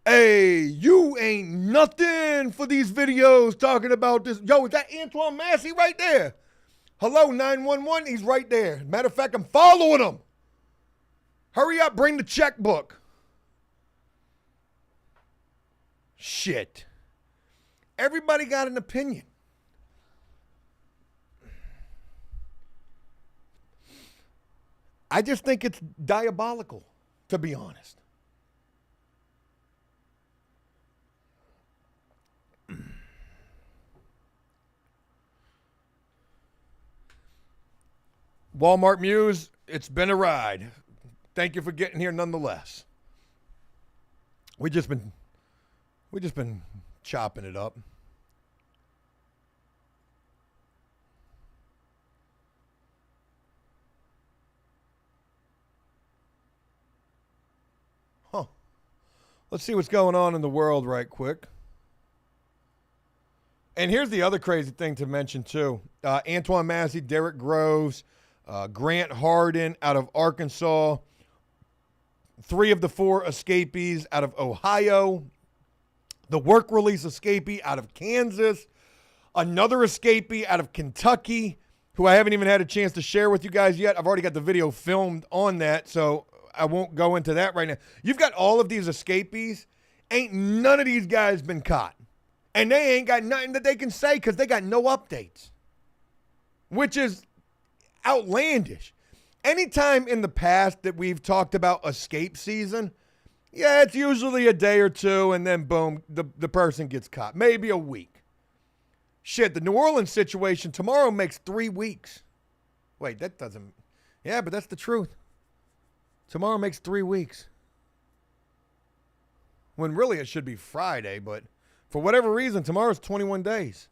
Hey, you ain't nothing for these videos talking about this. Yo, is that Antoine Massey right there? Hello, 911. He's right there. Matter of fact, I'm following him. Hurry up, bring the checkbook. Shit. Everybody got an opinion. I just think it's diabolical, to be honest. Walmart Muse, it's been a ride. Thank you for getting here nonetheless. We just been chopping it up. Huh. Let's see what's going on in the world right quick. And here's the other crazy thing to mention too. Antoine Massey, Derek Groves, Grant Harden out of Arkansas, 3 of the 4 escapees out of Ohio, the work release escapee out of Kansas, another escapee out of Kentucky, who I haven't even had a chance to share with you guys yet. I've already got the video filmed on that, so I won't go into that right now. You've got all of these escapees. Ain't none of these guys been caught. And they ain't got nothing that they can say because they got no updates, which is outlandish. Anytime in the past that we've talked about escape season, yeah, it's usually a day or two, and then boom, the person gets caught. Maybe a week. Shit, the New Orleans situation tomorrow makes 3 weeks. Wait, that doesn't... Yeah, but that's the truth. Tomorrow makes 3 weeks. When really it should be Friday, but for whatever reason, tomorrow's 21 days.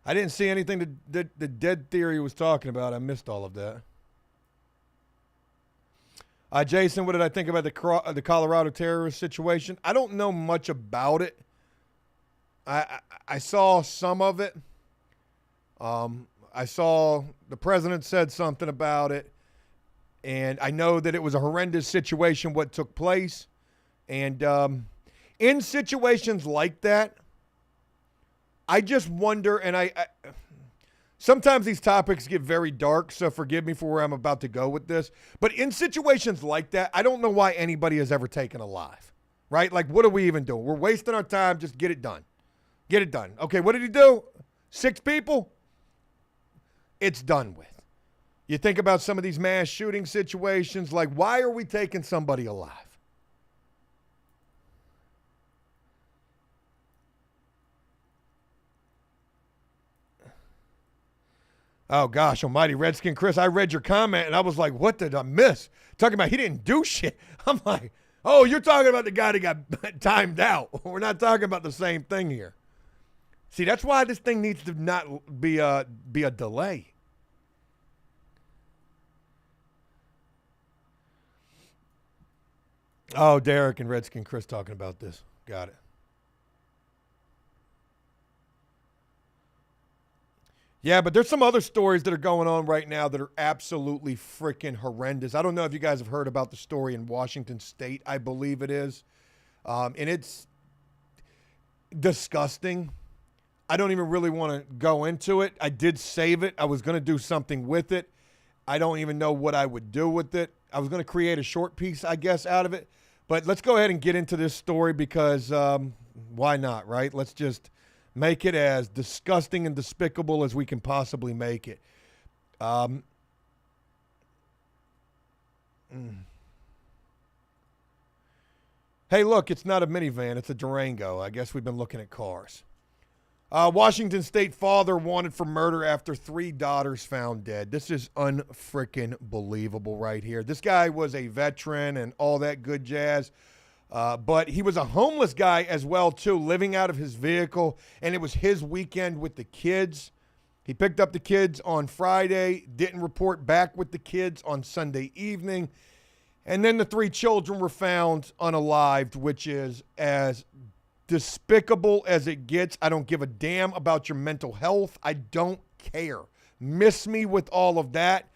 I didn't see anything that the Dead Theory was talking about. I missed all of that. Jason, what did I think about the Colorado terrorist situation? I don't know much about it. I saw some of it. I saw the president said something about it, and I know that it was a horrendous situation what took place. And in situations like that, I just wonder, and I sometimes these topics get very dark, so forgive me for where I'm about to go with this. But in situations like that, I don't know why anybody is ever taken alive, right? Like, what are we even doing? We're wasting our time. Just get it done. Get it done. Okay, what did he do? 6 people? It's done with. You think about some of these mass shooting situations, like, why are we taking somebody alive? Oh, gosh, almighty Redskin Chris, I read your comment, and I was like, what did I miss? Talking about he didn't do shit. I'm like, oh, you're talking about the guy that got timed out. We're not talking about the same thing here. See, that's why this thing needs to not be a delay. Oh, Derek and Redskin Chris talking about this. Got it. Yeah, but there's some other stories that are going on right now that are absolutely freaking horrendous. I don't know if you guys have heard about the story in Washington State, I believe it is. And it's disgusting. I don't even really want to go into it. I did save it. I was going to do something with it. I don't even know what I would do with it. I was going to create a short piece, I guess, out of it. But let's go ahead and get into this story because why not, right? Let's just make it as disgusting and despicable as we can possibly make it. Hey, look, it's not a minivan. It's a Durango. I guess we've been looking at cars. Washington State father wanted for murder after 3 daughters found dead. This is unfreaking believable right here. This guy was a veteran and all that good jazz. But he was a homeless guy as well, too, living out of his vehicle, and it was his weekend with the kids. He picked up the kids on Friday, didn't report back with the kids on Sunday evening, and then the 3 children were found unalived, which is as despicable as it gets. I don't give a damn about your mental health. I don't care. Miss me with all of that.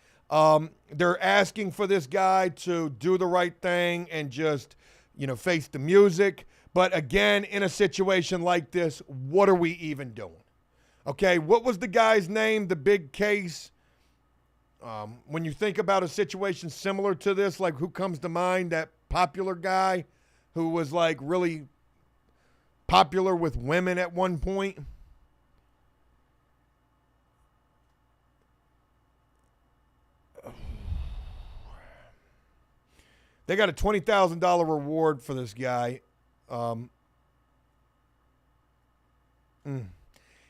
They're asking for this guy to do the right thing and just face the music. But again, in a situation like this, what are we even doing? Okay, what was the guy's name, the big case? When you think about a situation similar to this, like who comes to mind? That popular guy who was like really popular with women at one point. They got a $20,000 reward for this guy. And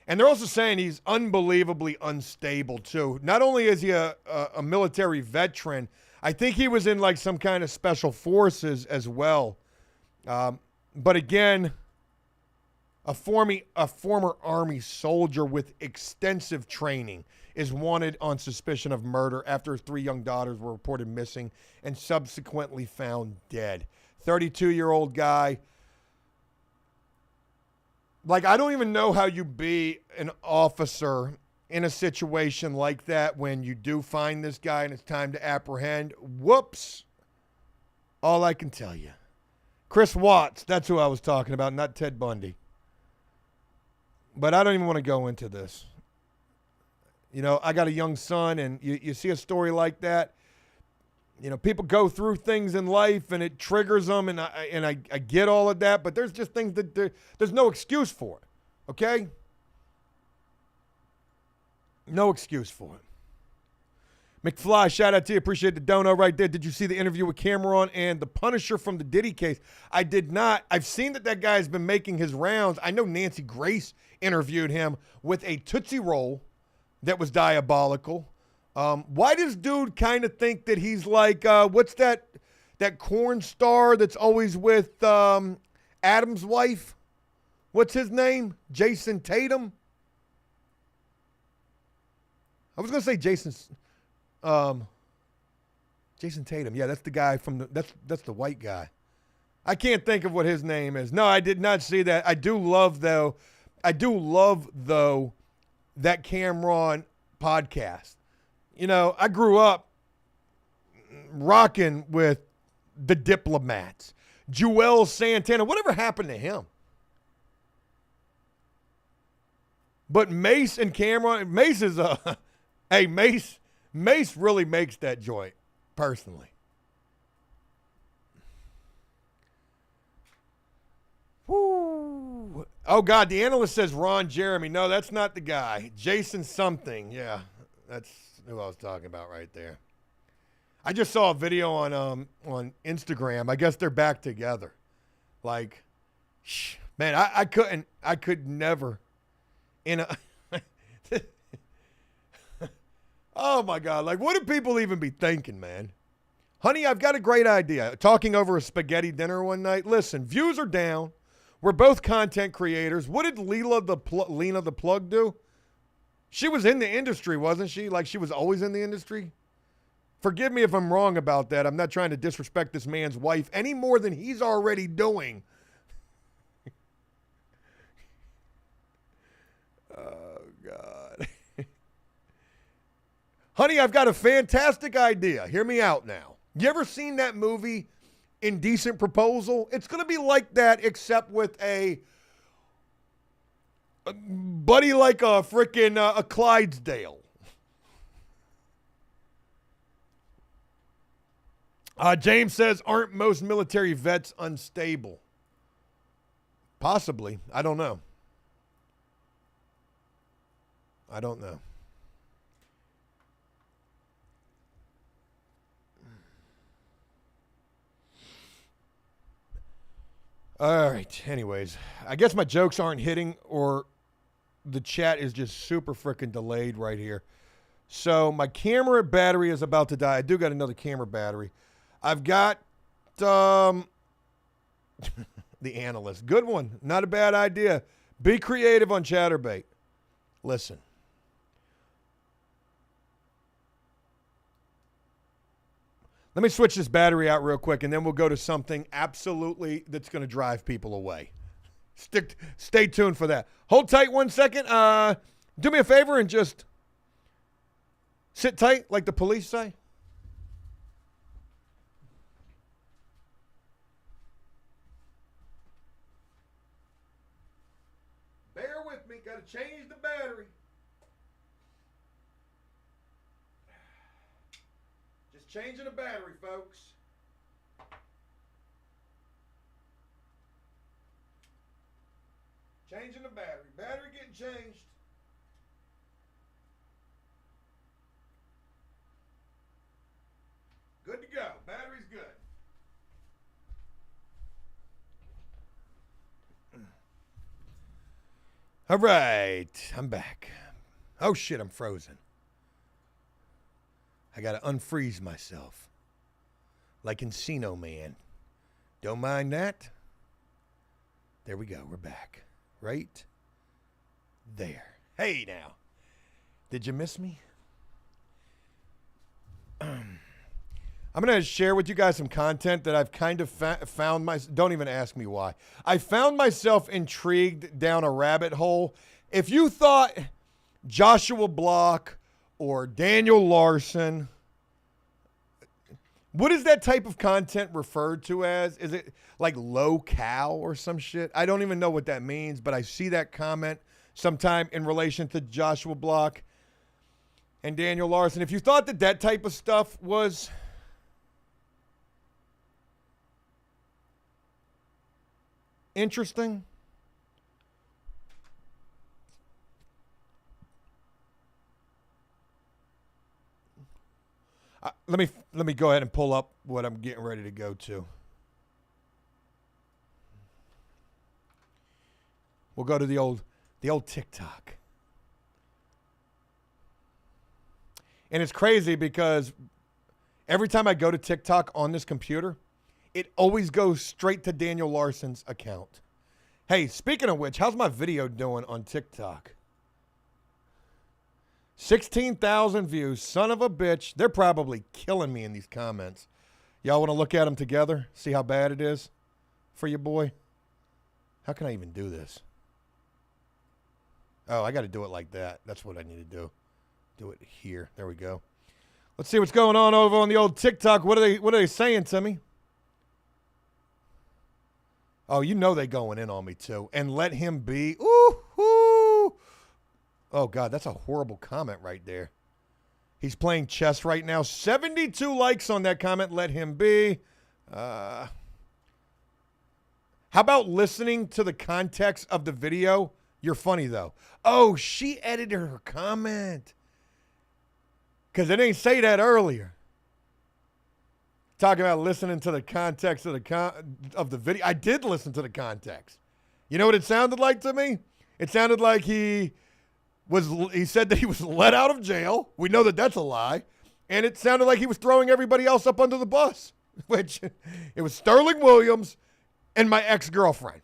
they're also saying he's unbelievably unstable, too. Not only is he a military veteran, I think he was in like some kind of special forces as well. But again, a former Army soldier with extensive training is wanted on suspicion of murder after his 3 young daughters were reported missing and subsequently found dead. 32-year-old guy. Like, I don't even know how you be an officer in a situation like that when you do find this guy and it's time to apprehend. Whoops. All I can tell you. Chris Watts, that's who I was talking about, not Ted Bundy. But I don't even want to go into this. I got a young son, and you see a story like that. People go through things in life, and it triggers them, and I get all of that. But there's just things that there's no excuse for it, okay? No excuse for it. McFly, shout out to you. Appreciate the dono right there. Did you see the interview with Cameron and the Punisher from the Diddy case? I did not. I've seen that guy has been making his rounds. I know Nancy Grace interviewed him with a Tootsie Roll that was diabolical. Why does dude kind of think that he's like, what's that corn star that's always with Adam's wife? What's his name? Jason Tatum? I was going to say Jason Tatum. Yeah, that's the guy from the that's the white guy. I can't think of what his name is. No, I did not see that. I do love though that Cameron podcast. You know, I grew up rocking with the Diplomats, Joel Santana. Whatever happened to him? But Mace and Cameron, Mace is a hey, Mace really makes that joint, personally. Woo. Oh, God, the analyst says Ron Jeremy. No, that's not the guy. Jason something. Yeah, that's who I was talking about right there. I just saw a video on Instagram. I guess they're back together. Like, man, I could never in a oh my God, like what do people even be thinking, man? Honey, I've got a great idea. Talking over a spaghetti dinner one night. Listen, views are down. We're both content creators. What did Lena the Plug do? She was in the industry, wasn't she? Like she was always in the industry. Forgive me if I'm wrong about that. I'm not trying to disrespect this man's wife any more than he's already doing. Oh, God. Honey, I've got a fantastic idea. Hear me out now. You ever seen that movie, Indecent Proposal? It's going to be like that, except with a buddy like a freaking a Clydesdale. James says, aren't most military vets unstable? Possibly. I don't know. I don't know. All right. Anyways, I guess my jokes aren't hitting or the chat is just super freaking delayed right here. So my camera battery is about to die. I do got another camera battery. I've got the analyst. Good one. Not a bad idea. Be creative on Chatterbait. Listen. Let me switch this battery out real quick, and then we'll go to something absolutely that's going to drive people away. Stay tuned for that. Hold tight 1 second. Do me a favor and just sit tight like the police say. Bear with me. Got to change the battery. Just changing the battery, folks. Changing the battery. Battery getting changed. Good to go. Battery's good. All right. I'm back. Oh, shit. I'm frozen. I got to unfreeze myself. Like Encino Man. Don't mind that. There we go. We're back. Right there. Hey, now. Did you miss me? I'm going to share with you guys some content that I've kind of found don't even ask me why. I found myself intrigued down a rabbit hole. If you thought Joshua Block or Daniel Larson, what is that type of content referred to as? Is it like low cal or some shit? I don't even know what that means, but I see that comment sometime in relation to Joshua Block and Daniel Larson. If you thought that type of stuff was interesting, let me go ahead and pull up what I'm getting ready to go to. We'll go to the old TikTok. And it's crazy because every time I go to TikTok on this computer, it always goes straight to Daniel Larson's account. Hey, speaking of which, how's my video doing on TikTok? 16,000 views. Son of a bitch. They're probably killing me in these comments. Y'all want to look at them together? See how bad it is for your boy? How can I even do this? Oh, I got to do it like that. That's what I need to do. Do it here. There we go. Let's see what's going on over on the old TikTok. What are they saying to me? Oh, you know they going in on me too. And let him be. Ooh, ooh. Oh God, that's a horrible comment right there. He's playing chess right now. 72 likes on that comment. Let him be. How about listening to the context of the video? You're funny though. Oh, she edited her comment. Because it didn't say that earlier. Talking about listening to the context of the video. I did listen to the context. You know what it sounded like to me? It sounded like he said that he was let out of jail. We know that that's a lie. And it sounded like he was throwing everybody else up under the bus, which it was Sterling Williams and my ex-girlfriend.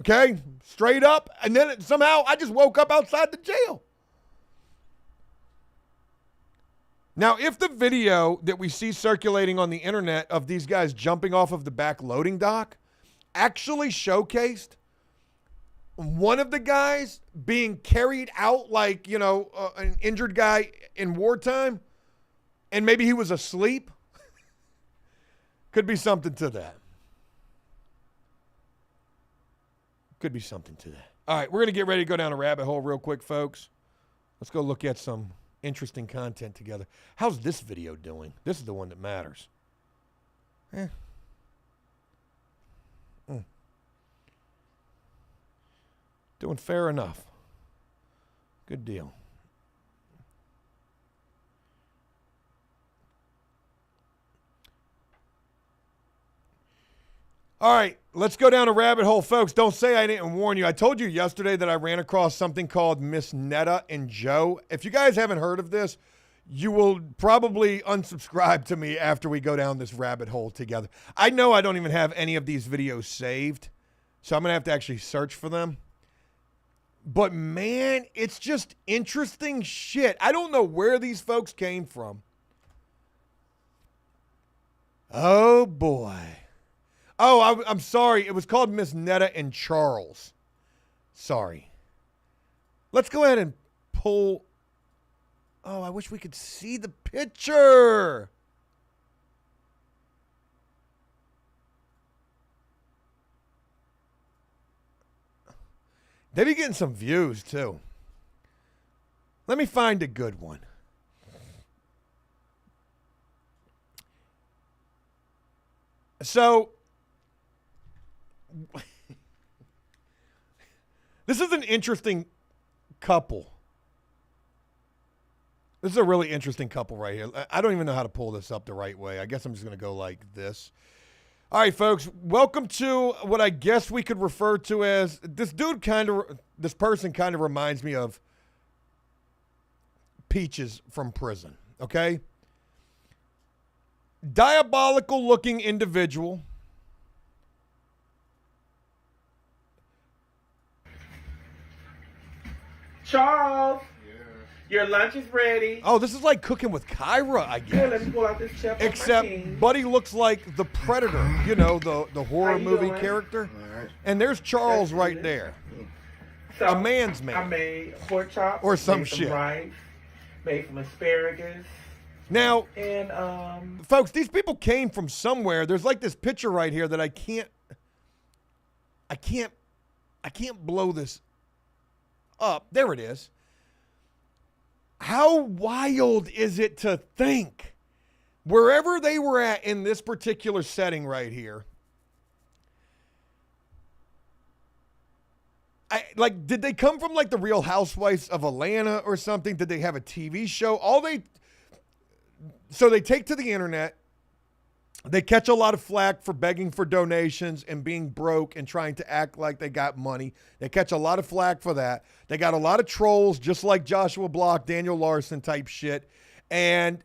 Okay? Straight up. And then somehow I just woke up outside the jail. Now, if the video that we see circulating on the internet of these guys jumping off of the back loading dock actually showcased one of the guys being carried out like, an injured guy in wartime, and maybe he was asleep, could be something to that. Could be something to that. All right, we're going to get ready to go down a rabbit hole real quick, folks. Let's go look at some interesting content together. How's this video doing? This is the one that matters. Doing fair enough. Good deal. All right, let's go down a rabbit hole, folks. Don't say I didn't warn you. I told you yesterday that I ran across something called Miss Netta and Joe. If you guys haven't heard of this, you will probably unsubscribe to me after we go down this rabbit hole together. I know I don't even have any of these videos saved, so I'm going to have to actually search for them. But, man, it's just interesting shit. I don't know where these folks came from. Oh, boy. Oh, I'm sorry. It was called Miss Netta and Charles. Sorry. Let's go ahead and pull. Oh, I wish we could see the picture. They be getting some views, too. Let me find a good one. So, this is an interesting couple. This is a really interesting couple right here. I don't even know how to pull this up the right way. I guess I'm just going to go like this. All right, folks, welcome to what I guess we could refer to as, this person kind of reminds me of Peaches from prison, okay? Diabolical looking individual. Charles, your lunch is ready. Oh, this is like Cooking with Kyra, I guess. Here, let me pull out this chef. Except Buddy looks like the Predator, the horror movie character. Right. And there's Charles right there. So, a man's man. I made pork chops. Or some made shit. Rice, made some asparagus. Now, and folks, these people came from somewhere. There's like this picture right here that I can't blow this up. There it is. How wild is it to think wherever they were at in this particular setting right here? Did they come from like the Real Housewives of Atlanta or something? Did they have a TV show? So they take to the internet. They catch a lot of flack for begging for donations and being broke and trying to act like they got money. They catch a lot of flack for that. They got a lot of trolls, just like Joshua Block, Daniel Larson type shit. And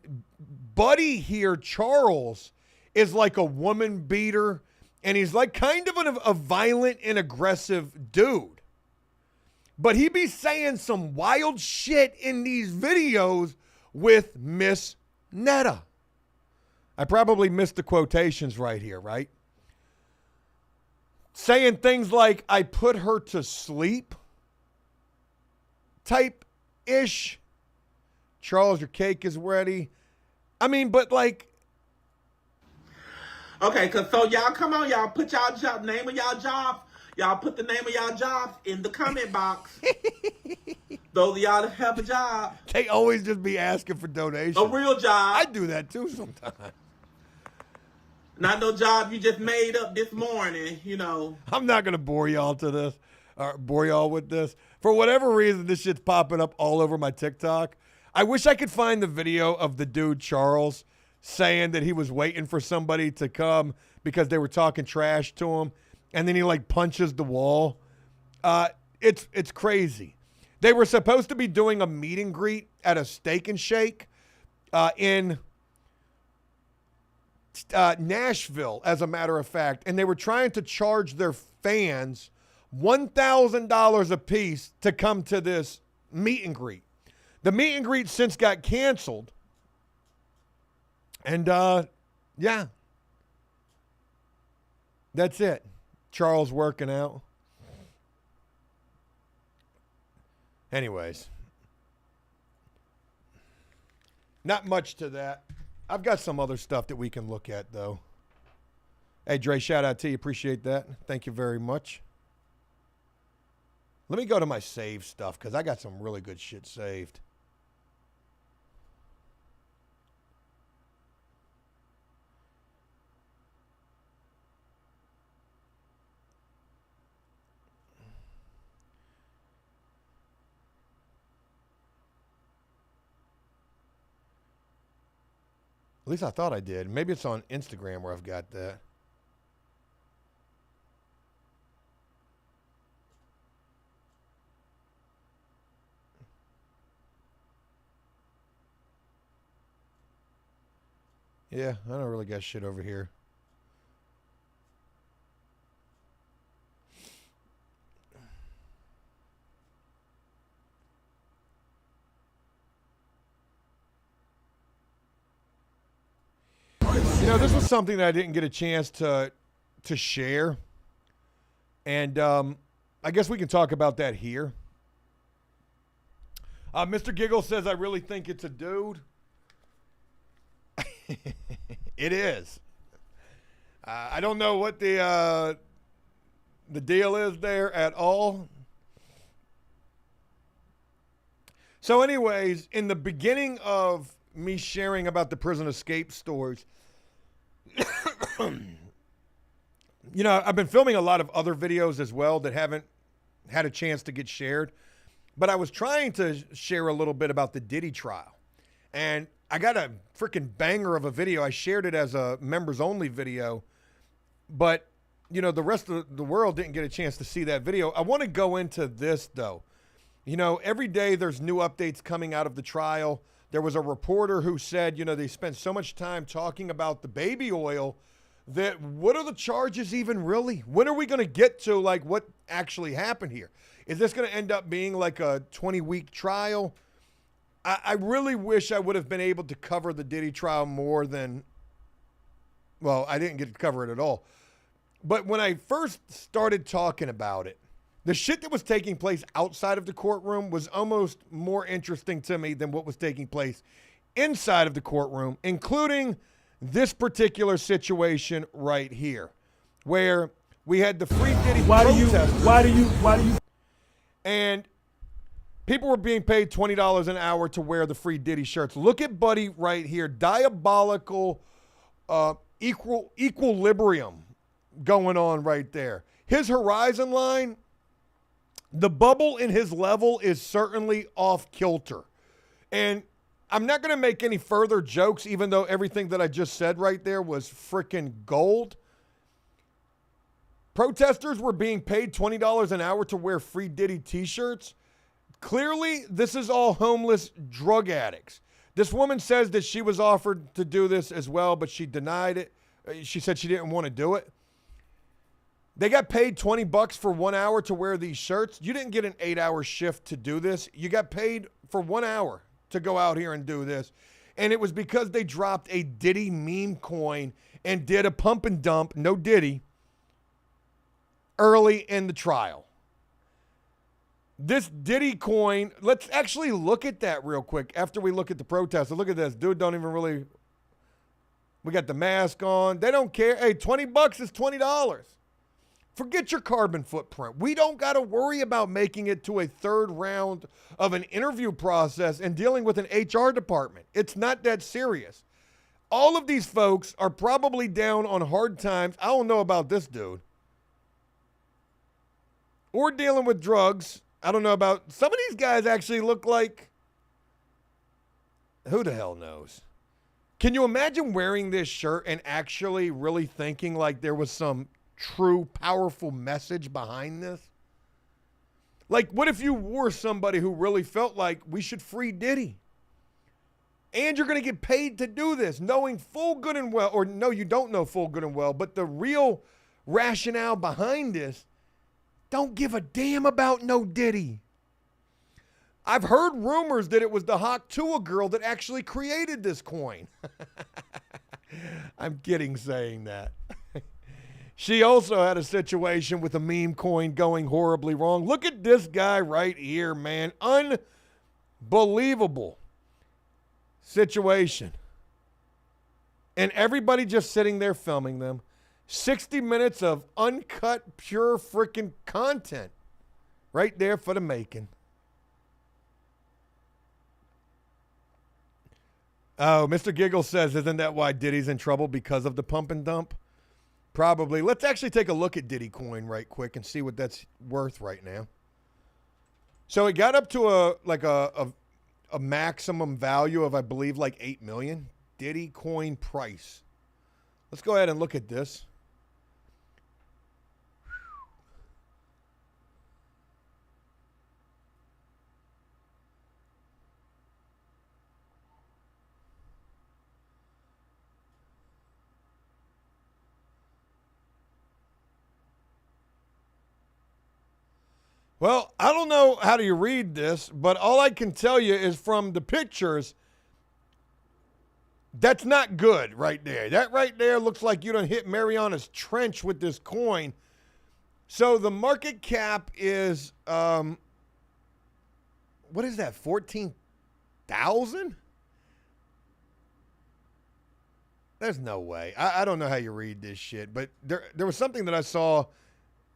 Buddy here, Charles, is like a woman beater. And he's like kind of a violent and aggressive dude. But he be saying some wild shit in these videos with Miss Netta. I probably missed the quotations right here, right? Saying things like, I put her to sleep type-ish. Charles, your cake is ready. I mean, but like... Okay, because so y'all come on, y'all put y'all job, name of y'all jobs. Y'all put the name of y'all jobs in the comment box. Those of y'all that have a job. They always just be asking for donations. A real job. I do that too sometimes. Not no job you just made up this morning, you know. I'm not going to bore y'all to this, or bore y'all with this. For whatever reason, this shit's popping up all over my TikTok. I wish I could find the video of the dude, Charles, saying that he was waiting for somebody to come because they were talking trash to him. And then he like punches the wall. It's crazy. They were supposed to be doing a meet and greet at a Steak and Shake in Nashville, as a matter of fact. And they were trying to charge their fans $1,000 a piece to come to this meet and greet. The meet and greet since got canceled. And yeah. That's it. Charles working out. Anyways. Not much to that. I've got some other stuff that we can look at, though. Hey, Dre, shout out to you. Appreciate that. Thank you very much. Let me go to my save stuff, because I got some really good shit saved. At least I thought I did. Maybe it's on Instagram where I've got that. Yeah, I don't really got shit over here. You know, this was something that I didn't get a chance to share. And I guess we can talk about that here. Mr. Giggle says, I really think it's a dude. It is. I don't know what the deal is there at all. So anyways, in the beginning of me sharing about the prison escape stories, you know, I've been filming a lot of other videos as well that haven't had a chance to get shared. But I was trying to share a little bit about the Diddy trial. And I got a freaking banger of a video. I shared it as a members only video. But, you know, the rest of the world didn't get a chance to see that video. I want to go into this, though. You know, every day there's new updates coming out of the trial. There was a reporter who said, you know, they spent so much time talking about the baby oil that what are the charges even really? When are we going to get to, like, what actually happened here? Is this going to end up being like a 20-week trial? I really wish I would have been able to cover the Diddy trial more than, well, I didn't get to cover it at all. But when I first started talking about it, the shit that was taking place outside of the courtroom was almost more interesting to me than what was taking place inside of the courtroom, including this particular situation right here, where we had the Free Diddy protesters. Why do you? And people were being paid $20 an hour to wear the Free Diddy shirts. Look at Buddy right here. Diabolical equilibrium going on right there. His horizon line, the bubble in his level is certainly off kilter. And I'm not going to make any further jokes, even though everything that I just said right there was freaking gold. Protesters were being paid $20 an hour to wear Free Diddy t-shirts. Clearly, this is all homeless drug addicts. This woman says that she was offered to do this as well, but she denied it. She said she didn't want to do it. They got paid $20 for 1 hour to wear these shirts. You didn't get an 8-hour shift to do this. You got paid for 1 hour to go out here and do this. And it was because they dropped a Diddy meme coin and did a pump and dump, no Diddy, early in the trial. This Diddy coin, let's actually look at that real quick after we look at the protest. So look at this. Dude don't even really, we got the mask on. They don't care. Hey, $20 is $20. Forget your carbon footprint. We don't got to worry about making it to a third round of an interview process and dealing with an HR department. It's not that serious. All of these folks are probably down on hard times. I don't know about this dude. Or dealing with drugs. I don't know about, some of these guys actually look like, who the hell knows? Can you imagine wearing this shirt and actually really thinking like there was some true, powerful message behind this? Like, what if you were somebody who really felt like we should free Diddy? And you're going to get paid to do this, knowing full good and well, or no, you don't know full good and well, but the real rationale behind this, don't give a damn about no Diddy. I've heard rumors that it was the Hawk Tua girl that actually created this coin. I'm kidding saying that. She also had a situation with a meme coin going horribly wrong. Look at this guy right here, man. Unbelievable situation. And everybody just sitting there filming them. 60 minutes of uncut, pure freaking content right there for the making. Oh, Mr. Giggle says, isn't that why Diddy's in trouble because of the pump and dump? Probably. Let's actually take a look at Diddycoin right quick and see what that's worth right now. So it got up to a maximum value of, I believe, like 8 million. Diddycoin price. Let's go ahead and look at this. Well, I don't know how to read this, but all I can tell you is from the pictures, that's not good right there. That right there looks like you done hit Mariana's Trench with this coin. So the market cap is, what is that, 14,000? There's no way. I don't know how you read this shit, but there was something that I saw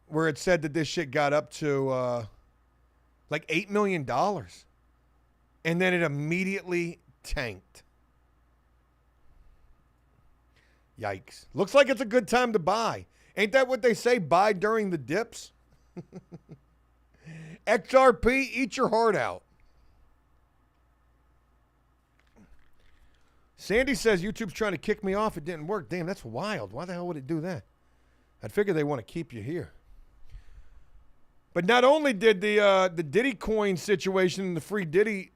where it said that this shit got up to like $8 million. And then it immediately tanked. Yikes. Looks like it's a good time to buy. Ain't that what they say? Buy during the dips? XRP, eat your heart out. Sandy says YouTube's trying to kick me off. It didn't work. Damn, that's wild. Why the hell would it do that? I'd figure they want to keep you here. But not only did the Diddycoin situation and the free Diddy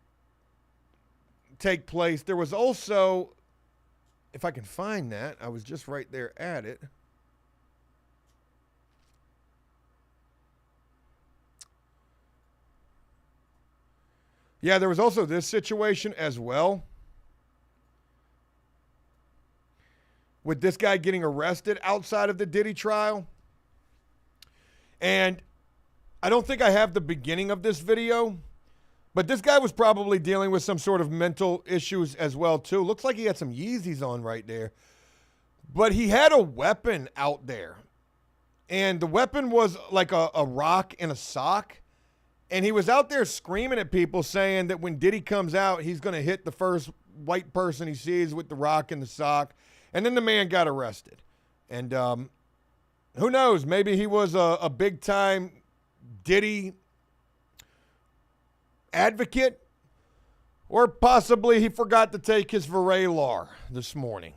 take place, there was also, if I can find that, I was just right there at it. Yeah, there was also this situation as well, with this guy getting arrested outside of the Diddy trial. And I don't think I have the beginning of this video, but this guy was probably dealing with some sort of mental issues as well, too. Looks like he had some Yeezys on right there. But he had a weapon out there. And the weapon was like a rock in a sock. And he was out there screaming at people saying that when Diddy comes out, he's going to hit the first white person he sees with the rock in the sock. And then the man got arrested. And who knows? Maybe he was a big-time Diddy advocate, or possibly he forgot to take his Varaylar this morning.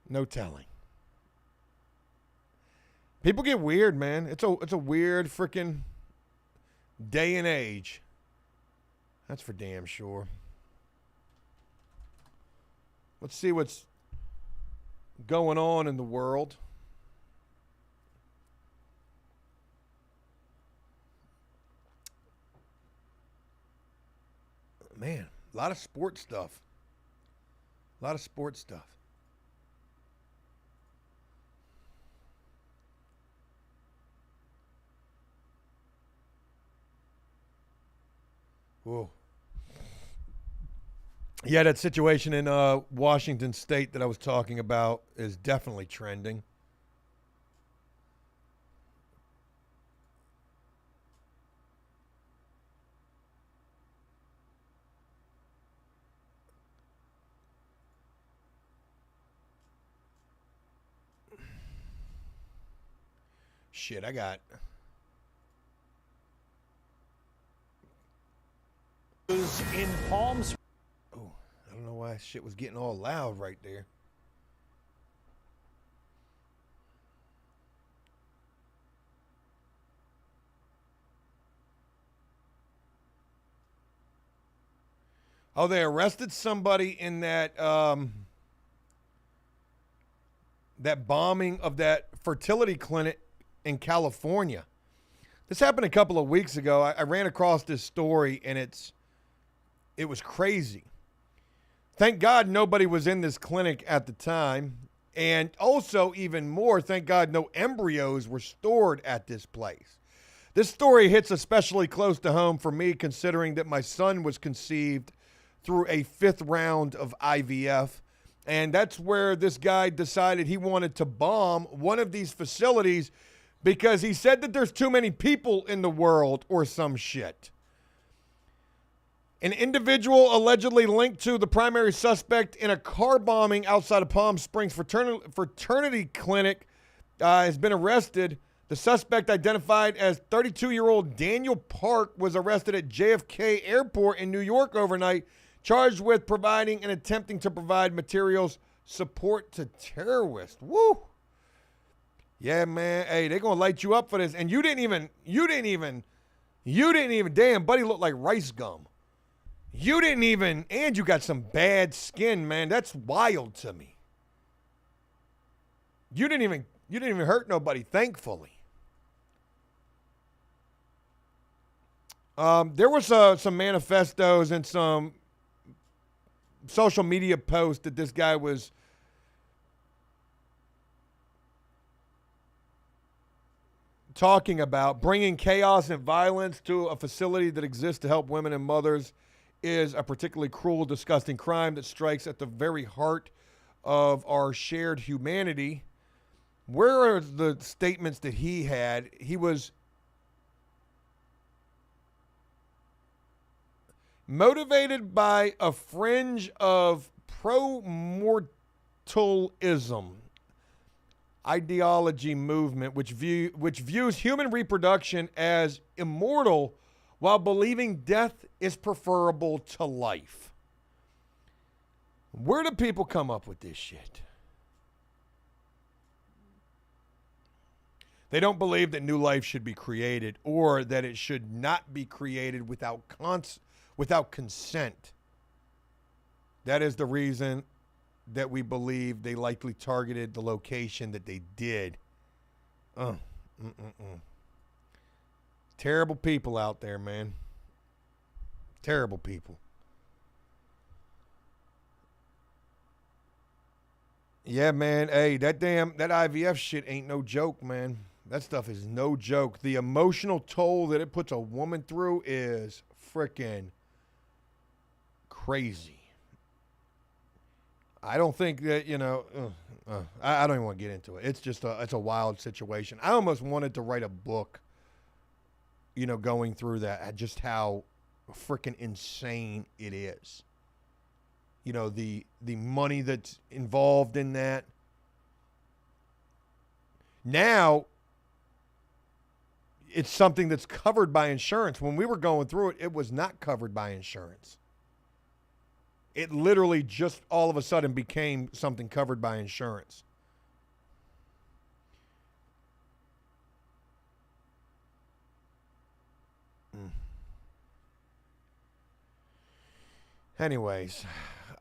No telling. People get weird, man. It's a weird freaking day and age. That's for damn sure. Let's see what's going on in the world. Man, a lot of sports stuff. A lot of sports stuff. Whoa. Yeah, that situation in Washington State that I was talking about is definitely trending. Shit, I got... in Palm Springs. Oh, I don't know why shit was getting all loud right there. Oh, they arrested somebody in that that bombing of that fertility clinic in California. This happened a couple of weeks ago. I ran across this story, and it was crazy. Thank God nobody was in this clinic at the time. And also, even more, thank God no embryos were stored at this place. This story hits especially close to home for me, considering that my son was conceived through a 5th round of IVF. And that's where this guy decided he wanted to bomb one of these facilities because he said that there's too many people in the world or some shit. An individual allegedly linked to the primary suspect in a car bombing outside of Palm Springs Fertility Clinic has been arrested. The suspect, identified as 32-year-old Daniel Park, was arrested at JFK Airport in New York overnight, charged with providing and attempting to provide materials support to terrorists. Woo! Yeah, man. Hey, they're gonna light you up for this, and you didn't even. Damn, buddy, looked like rice gum. You didn't even, and you got some bad skin, man. That's wild to me. You didn't even hurt nobody, thankfully. There was some manifestos and some social media posts that this guy was talking about. Bringing chaos and violence to a facility that exists to help women and mothers is a particularly cruel, disgusting crime that strikes at the very heart of our shared humanity. Where are the statements that he had? He was motivated by a fringe of pro-mortalism ideology movement, which views human reproduction as immortal while believing death is preferable to life. Where do people come up with this shit? They don't believe that new life should be created, or that it should not be created without consent. That is the reason that we believe they likely targeted the location that they did. Terrible people out there, man. Terrible people. Yeah, man. Hey, that IVF shit ain't no joke, man. That stuff is no joke. The emotional toll that it puts a woman through is freaking crazy. I don't think that, I don't even want to get into it. It's just it's a wild situation. I almost wanted to write a book, going through that, just how freaking insane it is. The money that's involved in that. Now, it's something that's covered by insurance. When we were going through it, it was not covered by insurance. It literally just all of a sudden became something covered by insurance. Anyways,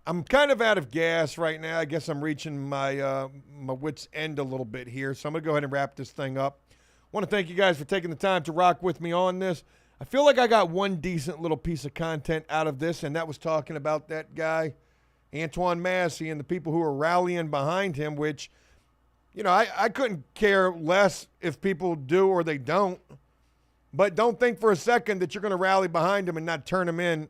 I'm kind of out of gas right now. I guess I'm reaching my my wit's end a little bit here. So I'm going to go ahead and wrap this thing up. I want to thank you guys for taking the time to rock with me on this. I feel like I got one decent little piece of content out of this, and that was talking about that guy, Antoine Massey, and the people who are rallying behind him, which, you know, I couldn't care less if people do or they don't. But don't think for a second that you're going to rally behind him and not turn him in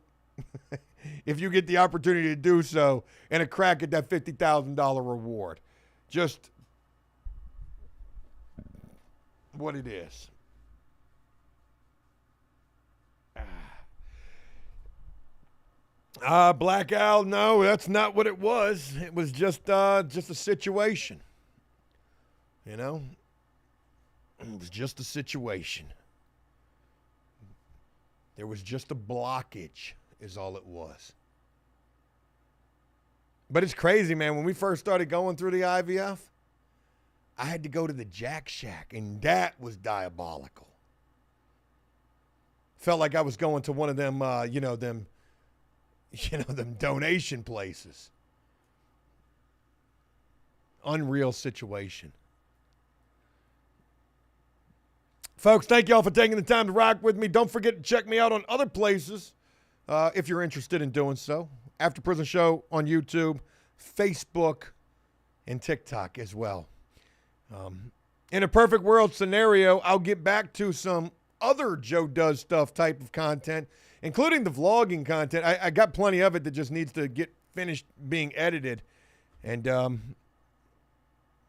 if you get the opportunity to do so and a crack at that $50,000 reward. Just what it is. Black Al, no, that's not what it was. It was just a situation. You know? It was just a situation. There was just a blockage is all it was. But it's crazy, man. When we first started going through the IVF, I had to go to the Jack Shack, and that was diabolical. Felt like I was going to one of them, them donation places. Unreal situation. Folks, thank y'all for taking the time to rock with me. Don't forget to check me out on other places if you're interested in doing so. After Prison Show on YouTube, Facebook, and TikTok as well. In a perfect world scenario, I'll get back to some other Joe Does Stuff type of content, including the vlogging content. I got plenty of it that just needs to get finished being edited. And,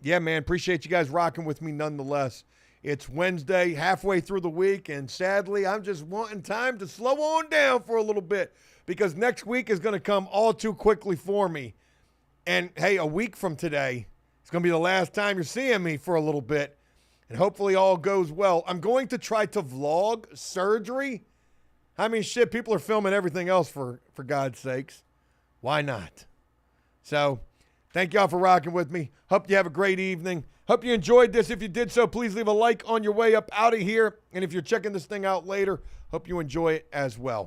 yeah, man, appreciate you guys rocking with me nonetheless. It's Wednesday, halfway through the week, and sadly, I'm just wanting time to slow on down for a little bit because next week is going to come all too quickly for me. And, hey, a week from today, it's going to be the last time you're seeing me for a little bit, and hopefully all goes well. I'm going to try to vlog surgery. I mean, shit, people are filming everything else for God's sakes. Why not? So, thank y'all for rocking with me. Hope you have a great evening. Hope you enjoyed this. If you did so, please leave a like on your way up out of here. And if you're checking this thing out later, hope you enjoy it as well.